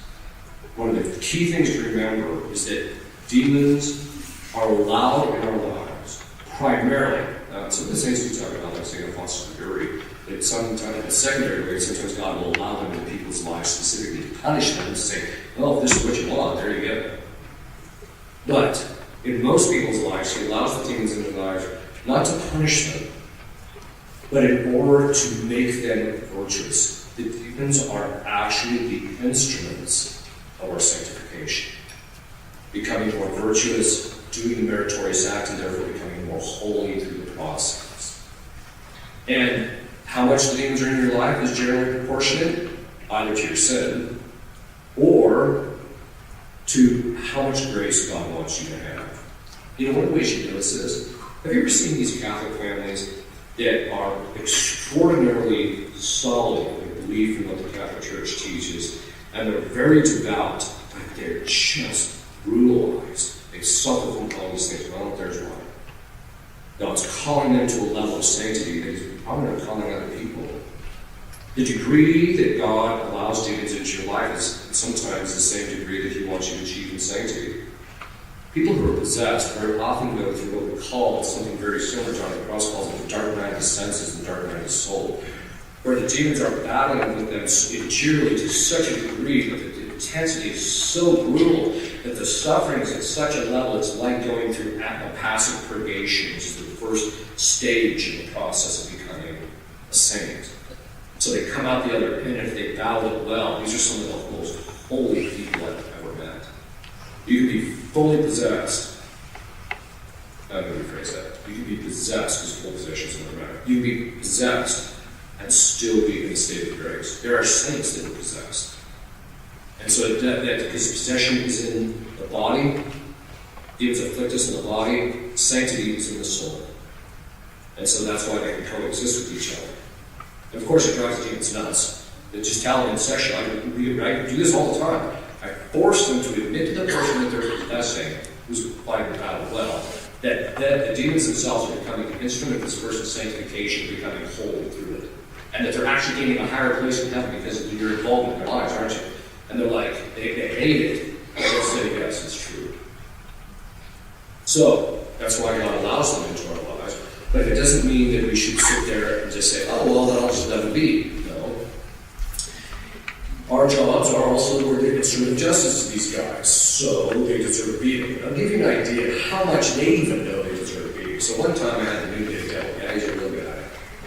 One of the key things to remember is that demons are allowed in our lives, primarily. So the saints do talk about, like St. Alphonsus of Liguori, that sometimes in a secondary way, sometimes God will allow them in people's lives specifically to punish them, to say, well, if this is what you want, there you go. But in most people's lives, He allows the demons in their lives not to punish them, but in order to make them virtuous. The demons are actually the instruments of our sanctification. Becoming more virtuous, doing the meritorious act, and therefore becoming more holy through the process. And how much the demons are in your life is generally proportionate, either to your sin, or to how much grace God wants you to have. You know, one of the ways you notice this, have you ever seen these Catholic families that are extraordinarily solid in belief in what the Catholic Church teaches, and they're very devout, but they're just brutalized. They suffer from all these things. Well, there's one. God's calling them to a level of sanctity that He's probably not calling other people. The degree that God allows demons into your life is sometimes the same degree that He wants you to achieve in sanctity. People who are possessed very often go through what we call something very similar. John the Cross calls it the dark night of the senses and the dark night of the soul, where the demons are battling with them interiorly to such a degree that the intensity is so brutal that the suffering is at such a level it's like going through a passive purgation, which is the first stage in the process of becoming a saint. So they come out the other end, and if they battle it well, these are some of the most holy people I've ever met. You can be fully possessed. I'm going to rephrase that. You can be possessed, because full possession is another matter. You can be possessed and still be in a state of grace. There are saints that are possessed. And so that because possession is in the body, demons afflict us in the body, sanctity is in the soul. And so that's why they can coexist with each other. And of course it drives the demons nuts. They just tell them in session. I do this all the time. I force them to admit to the person that they're possessing, who's fighting the battle well, that the demons themselves are becoming an instrument of this person's sanctification, becoming holy through it. And that they're actually gaining a higher place in heaven because of your involvement in their lives, aren't you? And they're like, they hate it. And they'll say, yes, it's true. So, that's why God allows them into our lives. But it doesn't mean that we should sit there and just say, oh, well, then I'll just let them be. No. Our jobs are also we're the instrument of justice to these guys, so they deserve beating. I'll give you an idea of how much they even know they deserve beating. So one time I had the new devil guy, he's a real guy.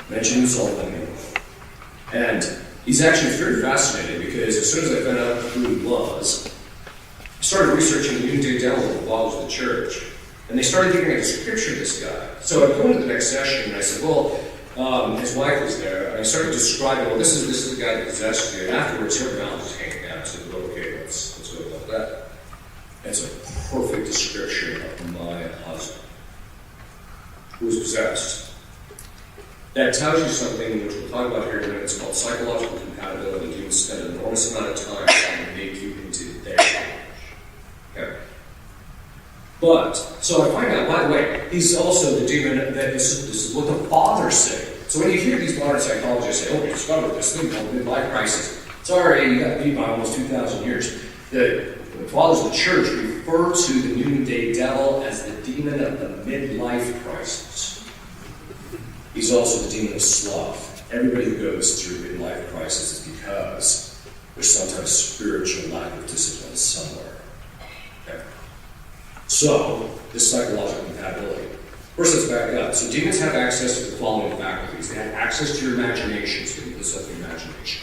Mentioned his whole name. And he's actually very fascinating because as soon as I found out who he was, I started researching the New Devil and the laws of the church. And they started giving me a description of this guy. So I go into the next session and I said, well, his wife was there, and I started describing, well, this is the guy that possessed you, and afterwards her mouth was hanging down. I said, well, okay, let's go about that. That's a perfect description of who is possessed. That tells you something, which we'll talk about here in a minute. It's called psychological compatibility. Demons spend an enormous amount of time trying to make you into their image. Okay. But, so I find out, by the way, he's also the demon that this is what the fathers say. So when you hear these modern psychologists say, oh, we discovered this thing called midlife crisis. Sorry, you got beat by almost 2,000 years. The fathers of the church refer to the noonday devil as the demon of the midlife crisis. He's also the demon of sloth. Everybody who goes through midlife crisis is because there's some type of spiritual lack of discipline somewhere. Okay. So, this psychological compatibility. First, let's back up. So, demons have access to the following faculties. They have access to your imagination, so you this up your imagination.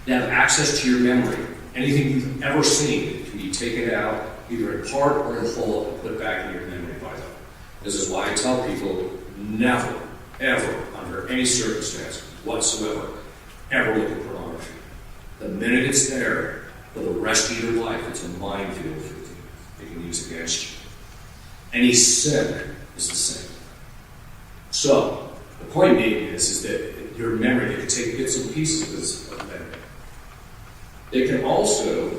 They have access to your memory. Anything you've ever seen can be taken out, either in part or in full, and put back in your memory by them. This is why I tell people never, ever, under any circumstance whatsoever, ever look at pornography. The minute it's there, for the rest of your life, it's a minefield for you. They can use against you. Any sin is the same. So, the point being is that your memory, they can take bits and pieces of memory. They can also,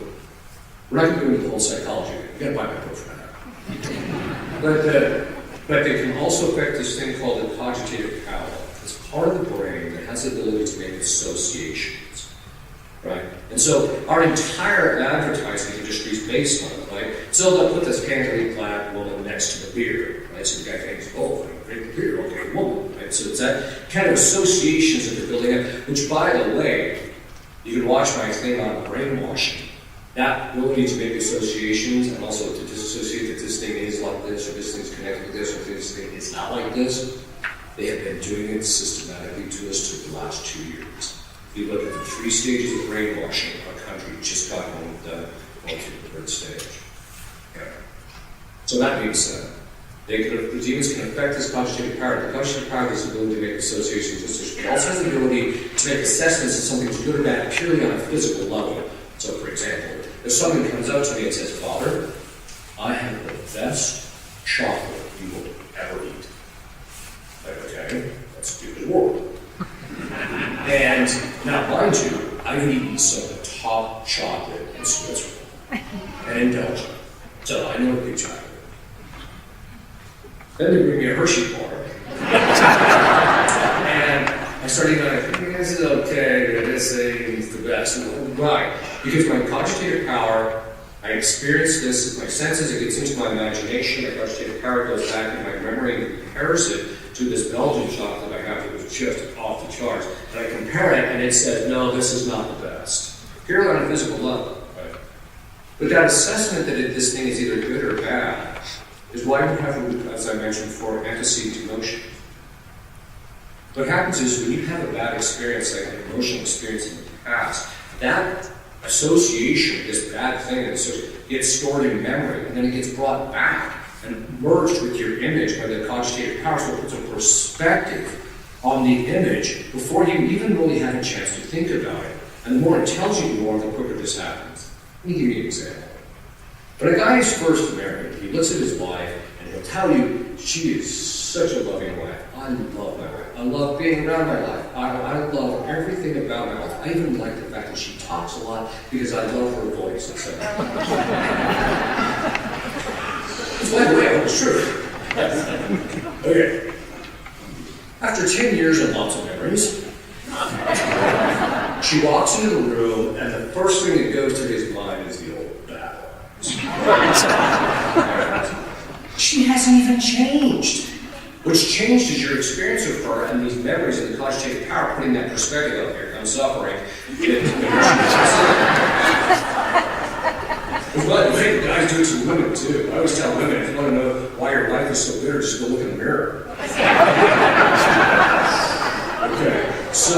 we're not going to go into the whole psychology. You got to buy my book for that. But they can also affect this thing called the cogitative power. It's part of the brain that has the ability to make associations, right? And so our entire advertising industry is based on it, right? So they'll put this pancake black woman next to the beer, right? So the guy thinks, oh, I drink beer, okay, woman, right? So it's that kind of associations that they're building up, which, by the way, you can watch my thing on brainwashing. That ability to make associations and also to disassociate that this thing is like this, or this thing's connected with this, or this thing is not like this, they have been doing it systematically to us for the last 2 years. If you look at the 3 stages of brainwashing, our country just got going to the 3rd stage. Okay. So that being said, the demons can affect this cogitative power. The cogitative power has the ability to make associations. It also has the ability to make assessments of something's good or bad purely on a physical level. So, for example, if somebody comes up to me and says, Father, I have the best chocolate you will ever eat. Like, okay, that's good as world. And now, mind you, I've eaten some of the top chocolate in Switzerland and in Belgium. So I know a good chocolate. Then they bring me a Hershey bar. And I started going, this is okay, this thing is the best. Right. Because my cogitative power, I experience this, my senses, it gets into my imagination, my cogitative power goes back in my memory and compares it to this Belgian chocolate I have that was just off the charts. And I compare it and it says, no, this is not the best. Purely on a physical level. Right? But that assessment that this thing is either good or bad is why we have, as I mentioned before, antecedent emotion. What happens is when you have a bad experience, like an emotional experience in the past, that association, this bad thing, gets stored in memory, and then it gets brought back and merged with your image by the cogitative power, so it puts a perspective on the image before you even really had a chance to think about it. And the more it tells you more, the quicker this happens. Let me give you an example. When a guy is first married, he looks at his wife, and he'll tell you, she is such a loving wife. I love my wife. I love being around my wife. I love everything about my wife. I even like the fact that she talks a lot because I love her voice, etc. By the way, I hope it's true. Okay. After 10 years and lots of memories, she walks into the room, and the first thing that goes to his mind is the old battle. She hasn't even changed. What's changed is your experience of her and these memories and the cogitative power, putting that perspective up here. I'm suffering. By the way, guys do it to women too. I always tell women, if you want to know why your life is so bitter, just go look in the mirror. Okay, so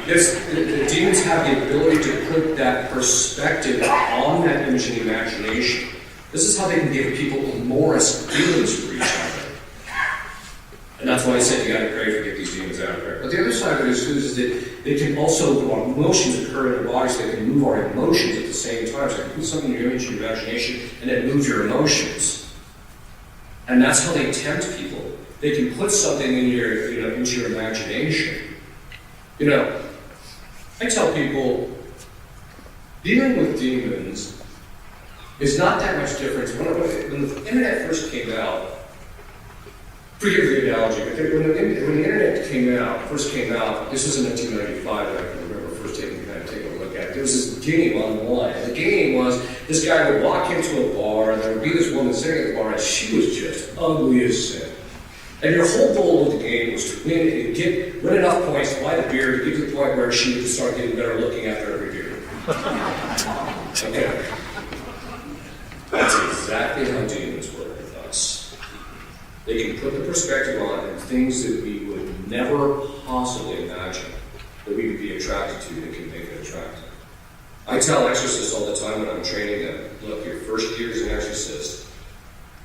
the demons have the ability to put that perspective on that image in the imagination. This is how they can give people amorous feelings for each other. And that's why I said you got to pray to get these demons out of there. But the other side of it is that they can also, our emotions occur in our bodies, they can move our emotions at the same time. So they can put something in your image, your imagination, and it moves your emotions. And that's how they tempt people. they can put something in your, into your imagination. I tell people, dealing with demons is not that much different. When the internet first came out, forgive the analogy, but when the internet first came out, this was in 1995 that I can remember first taking a look at. There was this game online, and the game was this guy would walk into a bar, and there would be this woman sitting at the bar, and she was just ugly as sin. And your whole goal of the game was to win enough points to buy the beer to get to the point where she would start getting better looking after every beer. Okay. That's exactly how demons work with us. They can put the perspective on things that we would never possibly imagine that we would be attracted to that can make it attractive. I tell exorcists all the time when I'm training them, look, your first year as an exorcist,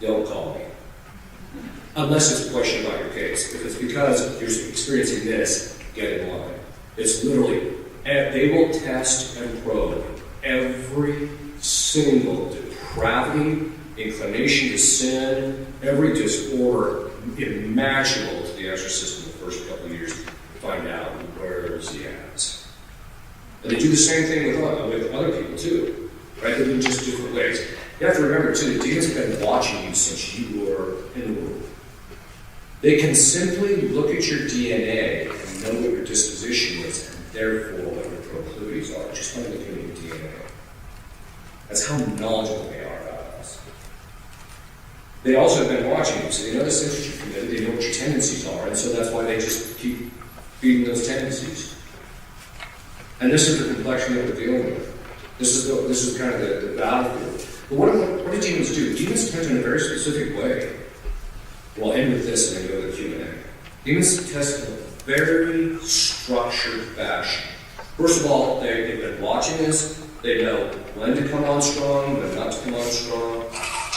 don't call me. Unless it's a question about your case. If it's because you're experiencing this, get in line. It's literally, they will test and probe every single depravity, inclination to sin, every disorder imaginable to the exorcist in the first couple of years to find out where is he at. And they do the same thing with other people too, right? They do just different ways. You have to remember too, the demons have been watching you since you were in the womb. They can simply look at your DNA and know what your disposition is, and therefore what your proclivities are, just by looking at your DNA. That's how knowledgeable they are about us. They also have been watching you, so they know the sins that you committed, they know what your tendencies are, and so that's why they just keep feeding those tendencies. And this is the complexion that we're dealing with. This is kind of the battlefield. But what do demons do? Demons test in a very specific way. We'll end with this and then go to the Q&A. Demons test in a very structured fashion. First of all, they've been watching this. They know when to come on strong, when not to come on strong.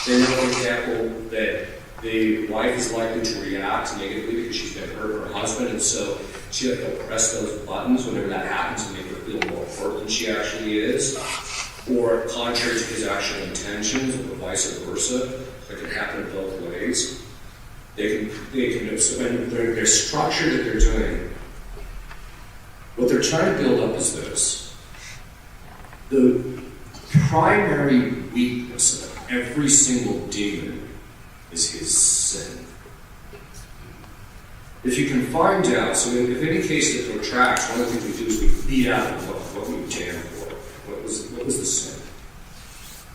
They know, for example, that the wife is likely to react negatively because she's been hurt her husband, and so she'll press those buttons whenever that happens to make her feel more hurt than she actually is, or contrary to his actual intentions, or vice versa. It can happen both ways. They can so when their structure that they're doing, what they're trying to build up is this. The primary weakness of every single demon is his sin. If you can find out, so if any case that protracts, one of the things we do is we beat out what we damned for. What was the sin?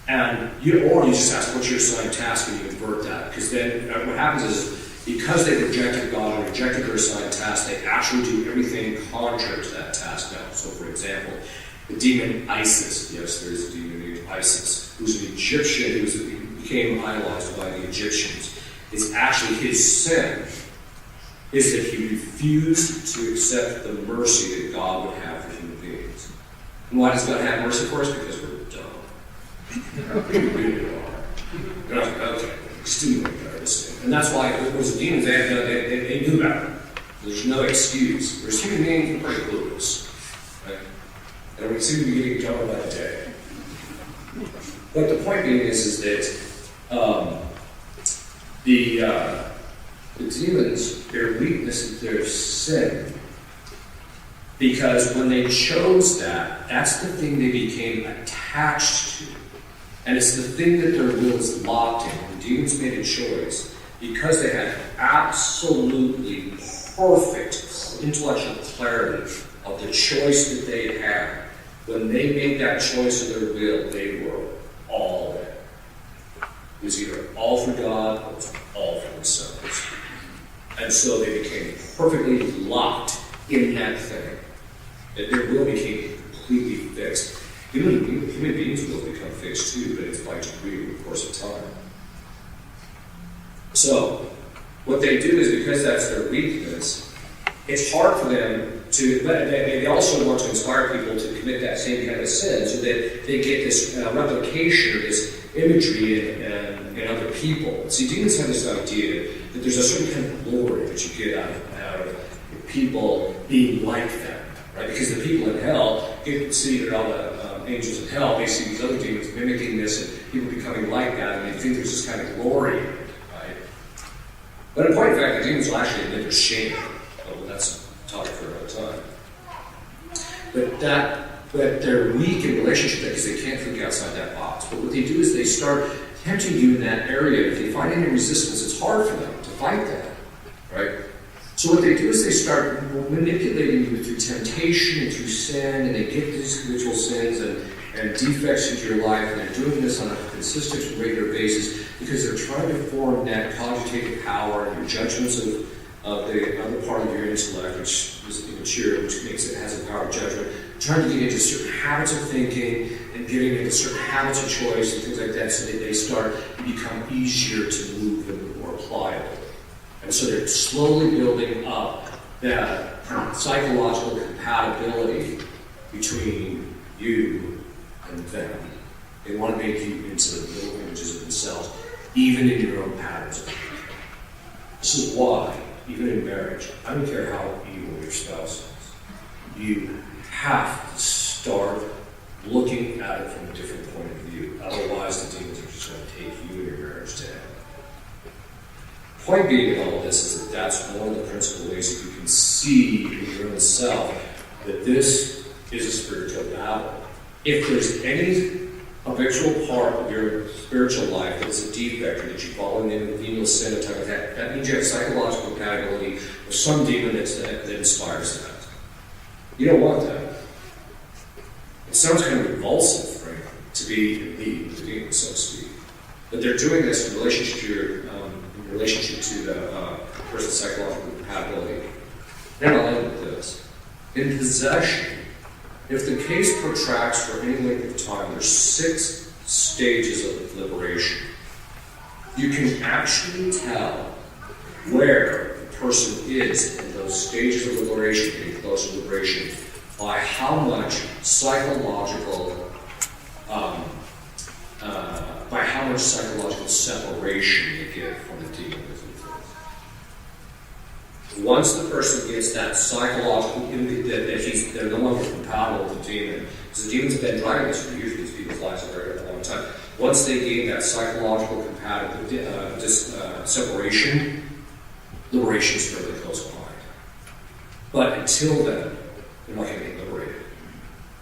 And you just ask what's your assigned task and you invert that. Because then what happens is, because they rejected God and rejected their assigned task, they actually do everything contrary to that task now. So for example, the demon Isis, yes, there is a demon named Isis, who's an Egyptian, he became idolized by the Egyptians. It's actually his sin is that he refused to accept the mercy that God would have for human beings. And why does God have mercy for us? Because we're dumb. We really are. They're not like, okay, still make this thing. And that's why it was the demons, they knew about it. There's no excuse. Whereas human beings are pretty clueless. Right? And we seem to be getting dumber by the day. But the point being is that the demons, their weakness is their sin. Because when they chose that, that's the thing they became attached to. And it's the thing that their will is locked in. The demons made a choice because they had absolutely perfect intellectual clarity of the choice that they had. When they made that choice of their will, they were all in. It was either all for God or it was all for themselves. And so they became perfectly locked in that thing. That their will became completely fixed. Human beings will become fixed too, but it's by degree over the course of time. So, what they do is because that's their weakness, it's hard for them to, but they also want to inspire people to commit that same kind of sin so that they get this replication, this imagery in other people. See, demons have this idea that there's a certain kind of glory that you get out of people being like them, right? Because the people in hell get to see that all the angels in hell, they see these other demons mimicking this and people becoming like that, and they think there's this kind of glory in it, right? But in point of fact, the demons will actually admit their shame. Oh, that's a topic for another time. But they're weak in relationship because they can't think outside that box. But what they do is they start tempting you in that area. If they find any resistance, it's hard for them to fight that, right? So what they do is they start manipulating you through temptation and through sin, and they get these habitual sins and defects into your life, and they're doing this on a consistent and regular basis because they're trying to form that cogitative power and your judgments of the other part of your intellect, which is immature, which makes it has a power of judgment, trying to get into certain habits of thinking and getting into certain habits of choice and things like that, so that they start to become easier to move and more pliable. And so they're slowly building up that kind of psychological compatibility between you and them. They want to make you into little images of themselves, even in your own patterns of thinking. This is why, even in marriage, I don't care how evil your spouse is, you have to start looking at it from a different point of view. Otherwise, the demons are just going to take you and your marriage to hell. Point being in all of this is that that's one of the principal ways that you can see in your own self that this is a spiritual battle. If there's any habitual part of your spiritual life that is a defect, or that you fall into venial sin and type of that means you have psychological compatibility with some demon that inspires that. You don't want that. It sounds kind of repulsive, frankly, to be in league with the demon, so to speak. But they're doing this in relationship to the person's psychological compatibility. Now I'll end with this. In possession, if the case protracts for any length of time, there's 6 stages of liberation. You can actually tell where the person is in those stages of liberation, getting close to liberation, by how much psychological separation you get from the demon. Once the person gets that psychological, that they're no longer compatible with the demon, because the demons have been driving this for years, these people's lives are very a long time. Once they gain that psychological compatibility, separation, liberation is fairly close behind. But until then, they're not going to get liberated.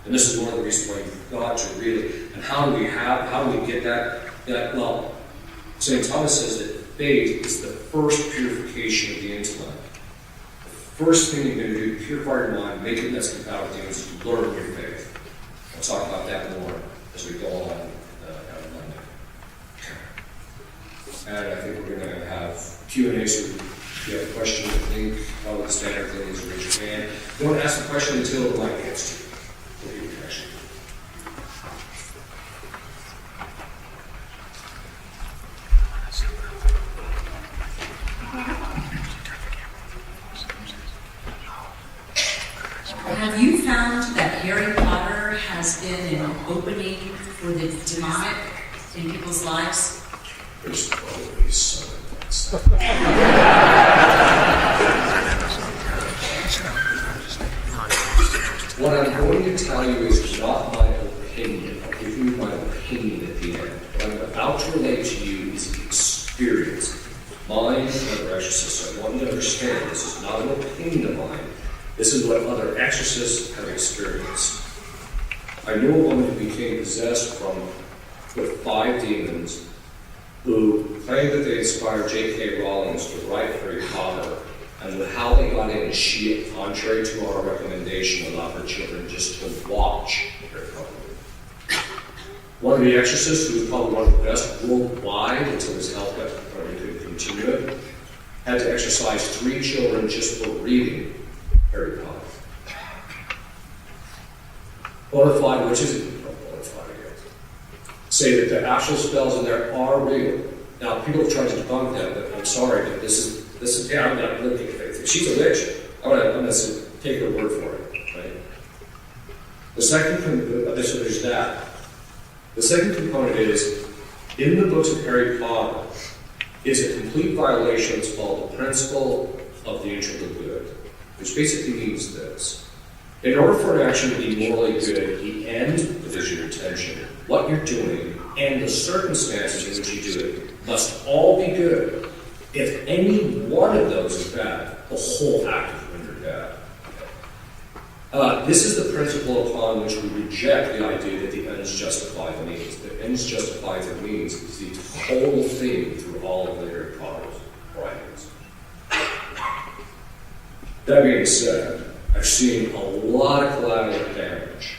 And this is one of the reasons why you've got to really, and how do we get that, well, St. Thomas says that faith is the first purification of the intellect. The first thing you're going to do, purify your mind, make it less compatible with demons, is to learn your faith. I'll talk about that more as we go on on Monday. And I think we're going to have Q&A, so if you have a question, I think probably the standard thing is raise your hand. Don't ask the question until the mic gets to you. We'll give you a question. Have you found that Harry Potter has been an opening for the demonic in people's lives? There's always some of that stuff. What I'm going to tell you is not my opinion. I'll give you my opinion at the end. What I'm about to relate to you is an experience. Mine and other exorcists. I want you to understand this is not an opinion of mine. This is what other exorcists have experienced. I knew a woman who became possessed with 5 demons who claimed that they inspired J.K. Rowling to write Harry Potter, and with how they got in, she, contrary to our recommendation, allowed her children just to watch Harry Potter. One of the exorcists, who was probably one of the best worldwide until his health got he couldn't continue it, had to exorcise 3 children just for reading Harry Potter. Bonafide, which isn't bonafide, I guess, say that the actual spells in there are real. Now, people have tried to debunk that, but I'm sorry, but this is yeah, I'm not looking at it. If she's a witch, I'm gonna take her word for it, right? The second component, so there's that. The second component is, in the books of Harry Potter, is a complete violation. It's called the principle of the integral good, which basically means this. In order for an action to be morally good, the end, that is your intention, what you're doing, and the circumstances in which you do it, must all be good. If any one of those is bad, the whole act is rendered bad. This is the principle upon which we reject the idea that the ends justify the means. The ends justify the means is the total theme through all of Harry Potter's writings. That being said, I've seen a lot of collateral damage.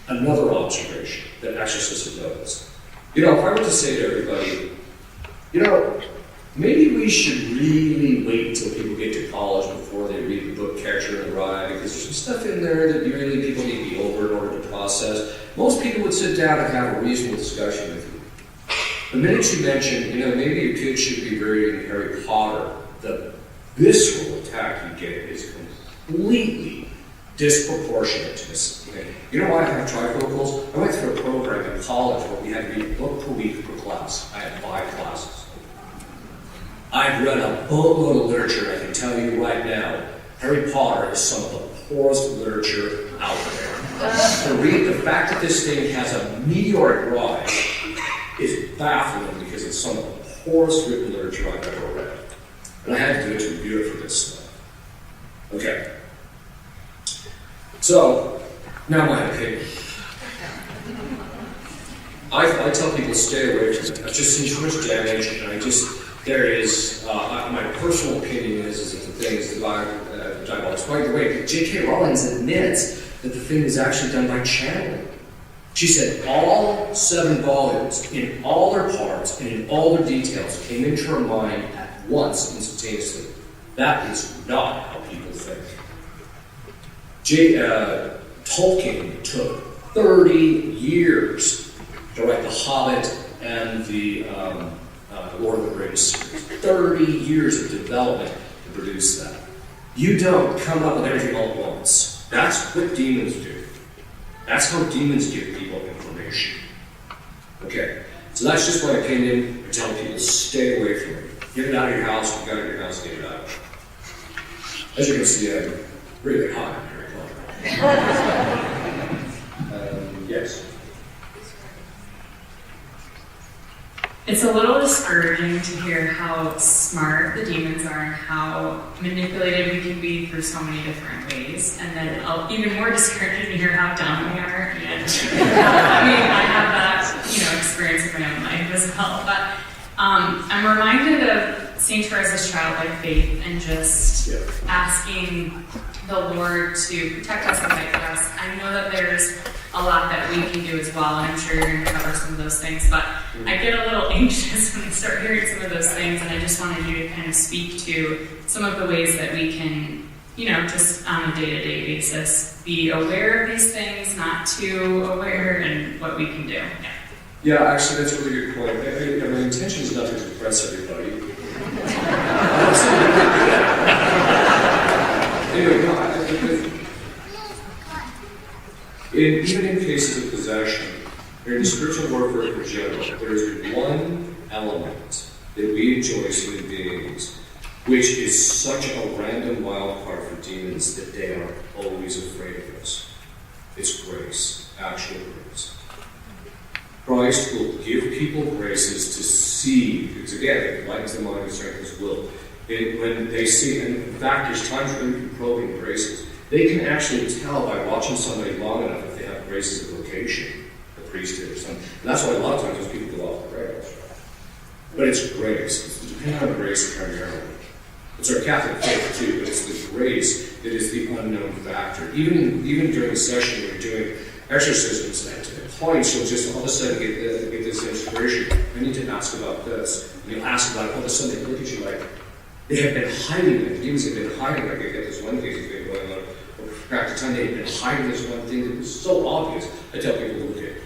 Another observation that exorcists have noticed. If I were to say to everybody, maybe we should really wait until people get to college before they read the book Catcher in the Rye, because there's some stuff in there that really people need to be over in order to process. Most people would sit down and have a reasonable discussion with you. The minute you mention, maybe your kid should be reading Harry Potter, the visceral attack you get is completely disproportionate to this thing. You know why I have trifocals? I went through a program in college where we had to read a book per week per class. I had 5 classes. I've read a boatload of literature, and I can tell you right now, Harry Potter is some of the poorest literature out there. To read the fact that this thing has a meteoric rise is baffling because it's some of the poorest written literature I've ever read. And I had to do it to review it for this stuff. Okay. So, now my opinion. I tell people stay away from it. I've just seen too much damage, and my personal opinion is that the thing is diabolical. By the way, J.K. Rowling admits that the thing is actually done by channeling. She said all 7 volumes, in all their parts and in all their details, came into her mind at once, instantaneously. That is not how people think. Tolkien took 30 years to write The Hobbit and the Lord of the Rings series. 30 years of development to produce that. You don't come up with everything all at once. That's what demons do. That's how demons give people information. Okay, so that's just my opinion. I tell people stay away from it. Get it out of your house. If you got it in your house, get it out. As you can see, I'm really hot in Harry Potter. Yes. It's a little discouraging to hear how smart the demons are and how manipulated we can be through so many different ways. And then even more discouraging to hear how dumb we are. And I have that, experience in my own life as well. But I'm reminded of St. Teresa's childlike faith and just asking the Lord to protect us and fight for us. I know that there's a lot that we can do as well, and I'm sure you're going to cover some of those things, but I get a little anxious when I start hearing some of those things, and I just wanted you to kind of speak to some of the ways that we can, just on a day-to-day basis, be aware of these things, not too aware, and what we can do. Yeah, actually, that's a really good point. My intention is not to depress everybody. Even in cases of possession, or in spiritual warfare in general, there is one element that we enjoy as human beings, which is such a random wild card for demons that they are always afraid of us. It's grace, actual grace. Christ will give people graces to see, because again, it lightens the mind and strengthens will. When they see, and in fact, there's times when we can probe in graces. They can actually tell by watching somebody long enough if they have graces of vocation, a priesthood or something. And that's why a lot of times those people go off the rails. But it's grace. It's depending on grace primarily. It's our Catholic faith too, but it's the grace that is the unknown factor. Even during the session when you're doing exorcisms, at points you'll just all of a sudden get this inspiration. I need to ask about this. And you'll ask about it, all of a sudden they look at you like, they have been hiding it. Demons have been hiding. Like I get this one case that's been going on for a time. They've been hiding this one thing that was so obvious. I tell people to look at it.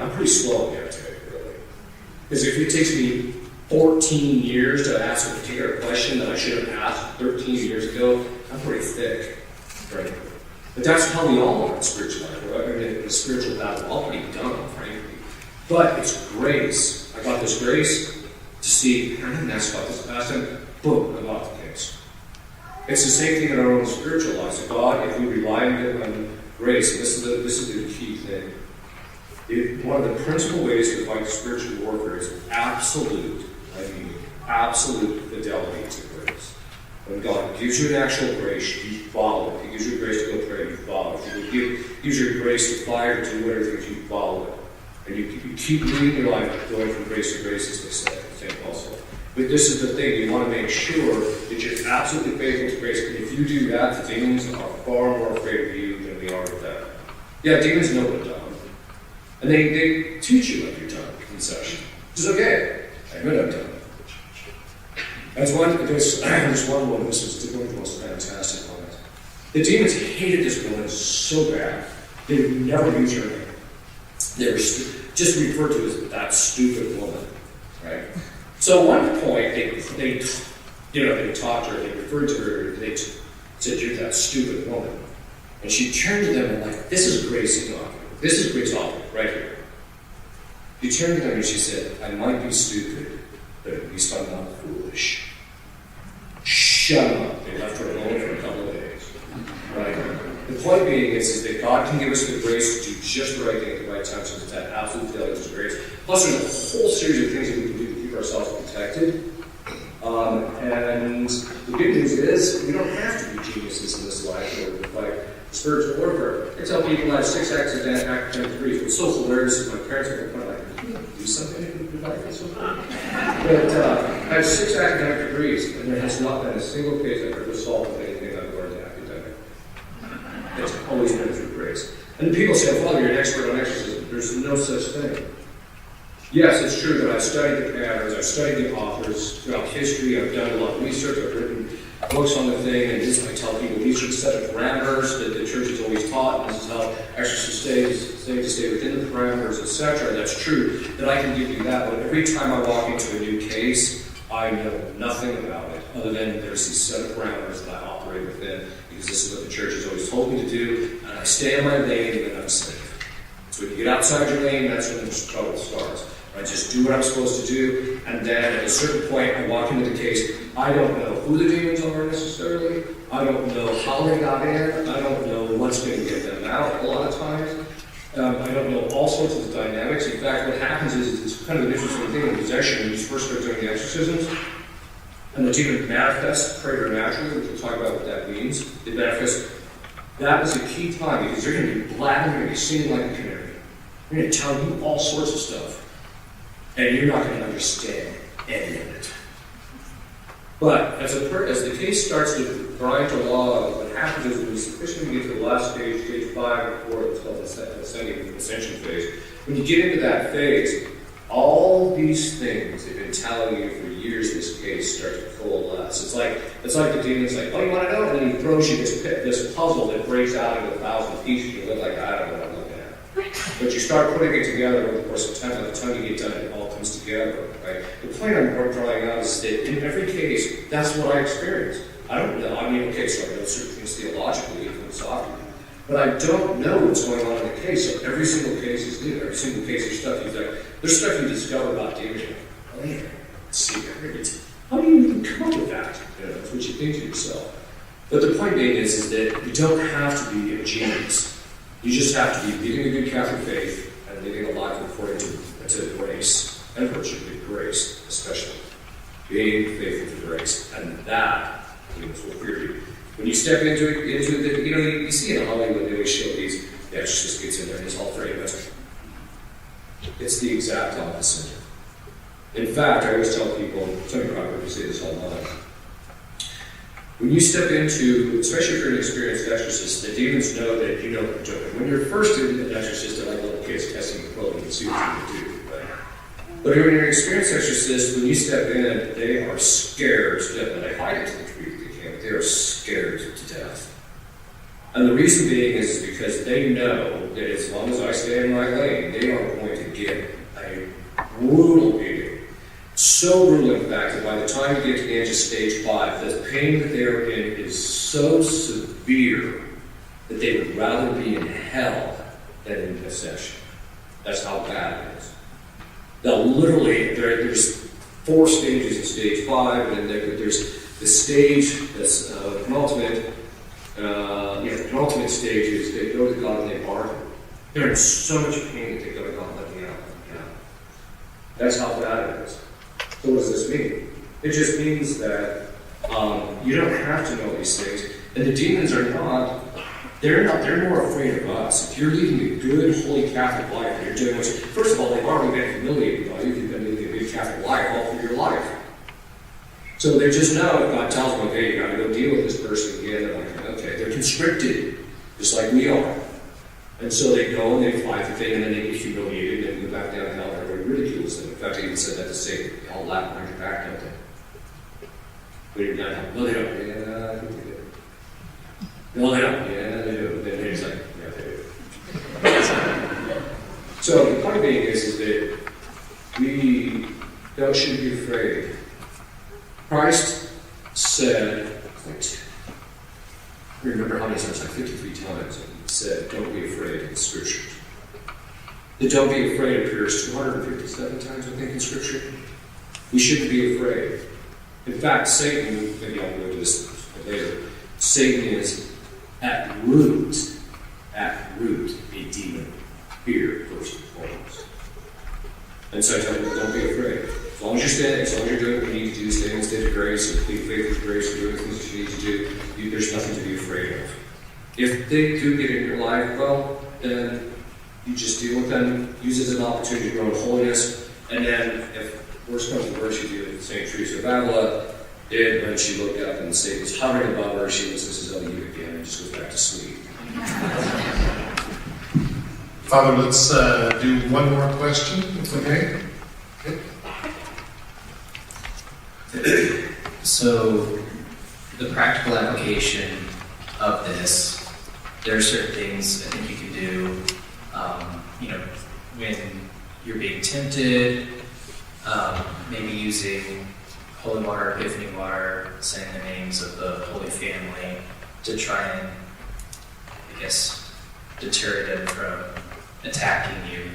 I'm pretty slow on the uptake, really. Because if it takes me 14 years to ask a particular question that I should have asked 13 years ago, I'm pretty thick, frankly. But that's how we all are in spiritual life. Right? In the spiritual battle, we're all pretty dumb, frankly. But it's grace. I got this grace to see, I didn't ask about this last time. Boom, I'm off the case. It's the same thing in our own spiritual lives. God, if we rely on grace, and this is the key thing. One of the principal ways to fight spiritual warfare is absolute absolute fidelity to grace. When God gives you an actual grace, you follow it. He gives you grace to go pray, you follow it. If He gives you grace to fly or do whatever things, you follow it. And you keep leading your life going from grace to grace, as they say, St. Paul said. But this is the thing, you want to make sure that you're absolutely faithful to grace. And if you do that, the demons are far more afraid of you than they are of them. Yeah, demons know what done. And they teach you what you've done in session. It's okay. I admit I've done it. There's one woman, this is one of the most fantastic ones. The demons hated this woman so bad, they would never use her name. They were just referred to as that stupid woman, right? So at one point, they talked to her, they referred to her, they said, "You're that stupid woman." And she turned to them and like, "This is Grace Doctor. This is Grace Doctor, right here." She turned to them and she said, "I might be stupid, but at least I'm not foolish." Shut up. They left her alone for a couple of days. Right? The point being is that God can give us the grace to do just the right thing at the right time, so it's that absolute fidelity to grace. Plus, there's a whole series of things that we can do to keep ourselves protected. And the good news is, we don't have to be geniuses in this life or like spiritual warfare. I tell people I have 6 academic degrees. It's so hilarious that my parents are kind of like, "Can you do something in your life or something?" But I have 6 academic degrees, and there has not been a single case I've ever solved with anything I've learned academic. It's always been through grace. And people say, "Father, you're an expert on exorcism." There's no such thing. Yes, it's true that I've studied the patterns, I've studied the authors throughout history, I've done a lot of research, I've written books on the thing, and I tell people these are the set of parameters that the church has always taught, and this is how exorcists stay within the parameters, etc. That's true, that I can give you that, but every time I walk into a new case, I know nothing about it, other than there's these set of parameters that I operate within, because this is what the church has always told me to do, and I stay in my lane, and then I'm safe. So when you get outside your lane, that's when the trouble starts. I just do what I'm supposed to do, and then at a certain point, I walk into the case. I don't know who the demons are necessarily. I don't know how they got in. I don't know what's going to get them out a lot of times. I don't know all sorts of dynamics. In fact, what happens is it's kind of an interesting thing in possession when you first start doing the exorcisms, and the demon manifests preternaturally, which we'll talk about what that means. It manifests. That is a key time because they're going to be blabbing, they're going to be singing like a canary. They're going to tell you all sorts of stuff. And you're not going to understand any of it. But as the case starts to grind to law, what happens is, especially when you get to the last stage, stage 5 or 4, it's called the ascension phase. When you get into that phase, all these things they've been telling you for years, this case start to coalesce. It's like the demon's like, "Oh, you want to know?" And then he throws you this puzzle that breaks out into 1,000 pieces. You look like, "I don't know what I'm looking at." But you start putting it together over the course of time. By the time you get done, it all comes together, right? The point I'm drawing out is that in every case, that's what I experience. I don't know. I mean, okay, so I know certain things theologically and philosophically, but I don't know what's going on in the case. So every single case is new. Every single case is stuff there's stuff you discover about demons. Oh yeah, secret. How do you even come up with that? That's what you think to yourself. But the point being is that you don't have to be a genius. You just have to be leading a good Catholic faith and living a life according to grace and virtue, with grace especially. Being faithful to grace. And that demons will fear you. When you step into the, you see in Hollywood, they always show these, the exorcist gets in there and he's all famous. It's the exact opposite. In fact, I always tell people, Tony Ripperger say this all the time. When you step into, especially if you're an experienced exorcist, the demons know that you know what they're doing. When you're first in an exorcist, they're like little kids testing the code, you can see what you can do. Right? But when you're an experienced exorcist, when you step in, they are scared to death. And they hide it to the degree that they can, but they are scared to death. And the reason being is because they know that as long as I stay in my lane, they are going to get a brutal beating. So brutal, in fact, that by the time you get to the end of stage 5, the pain that they're in is so severe that they would rather be in hell than in possession. That's how bad it is. Now, literally, there's 4 stages in stage 5, and then there's the stage that's penultimate. The penultimate stage is they go to God and they bargain. They're in so much pain that they go to God and let me out. That's how bad it is. So what does this mean? It just means that you don't have to know these things. And the demons are not, they're more afraid of us. If you're leading a good, holy Catholic life, and you're doing what first of all, they've already been humiliated by you. You've been leading a good Catholic life all through your life. So they just know if God tells them, okay, you gotta go deal with this person again, they're like, okay, they're constricted, just like we are. And so they go and they fight the thing, and then they get humiliated, and they go back down to hell, and everybody ridicules them. In fact, I even said that to Satan. They all laugh behind your back, don't they? When you're done, no, they don't. Yeah, I think they do. No, they don't. Yeah, they do. Then they're just like, yeah, they do. So the point being is that we shouldn't be afraid. Christ said, remember how many times, like 53 times, and he said, don't be afraid in the scriptures. The don't be afraid appears 257 times, I think, in scripture. We shouldn't be afraid. In fact, Satan, maybe I'll go into this later, Satan is at root, a demon. Fear, first and foremost. And so I tell you, don't be afraid. As long as you're standing, as long as you're doing what you need to do, staying in a state of grace, and complete faith with grace, and doing the things that you need to do, there's nothing to be afraid of. If they do get in your life, well, then you just deal with them, use it as an opportunity to grow in holiness, and then if worse comes to worse, you deal with St. Teresa of Avila, did when she looked up and Satan was hovering above her, she was Mrs. L.U. again, and just goes back to sleep. Father, let's do one more question, if okay. So, the practical application of this, there are certain things I think you can do, when you're being tempted, maybe using holy water, epiphany water, saying the names of the Holy Family to try and, I guess, deter them from attacking you.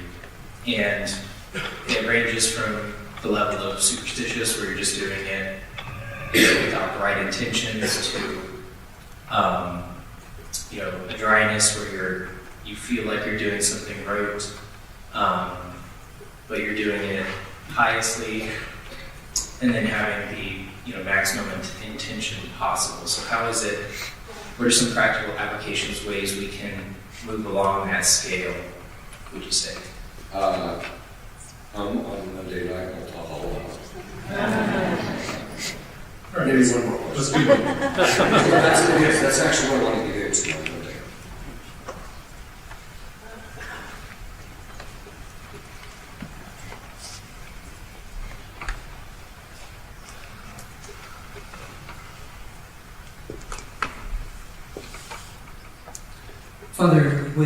And it ranges from the level of superstitious, where you're just doing it without the right intentions, to a dryness where you feel like you're doing something rote, but you're doing it piously, and then having the maximum intention possible. So how is it? What are some practical applications, ways we can move along that scale? Would you say? On Monday night, I'll talk all about it. All right, Maybe one more let's question. do one. That's actually what I want to get into on Monday. Father, with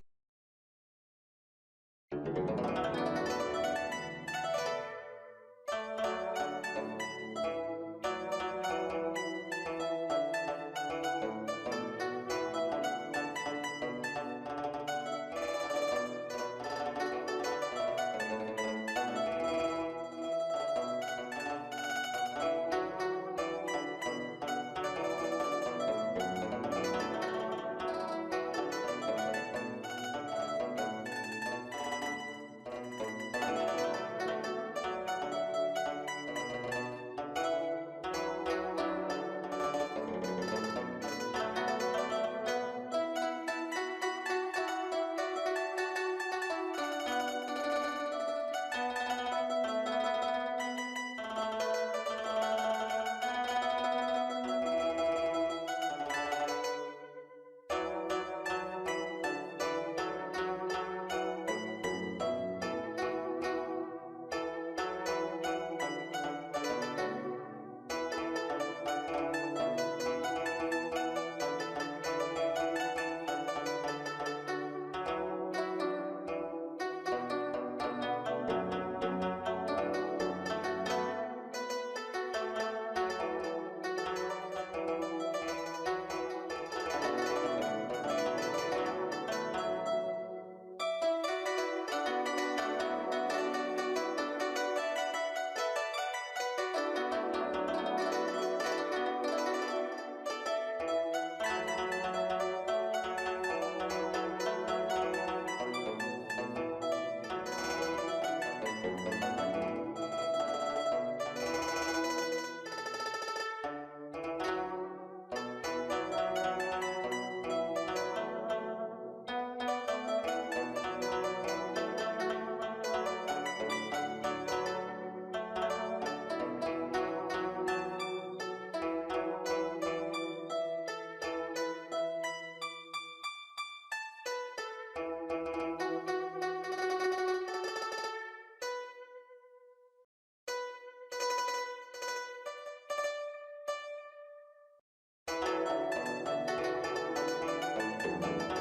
Bye.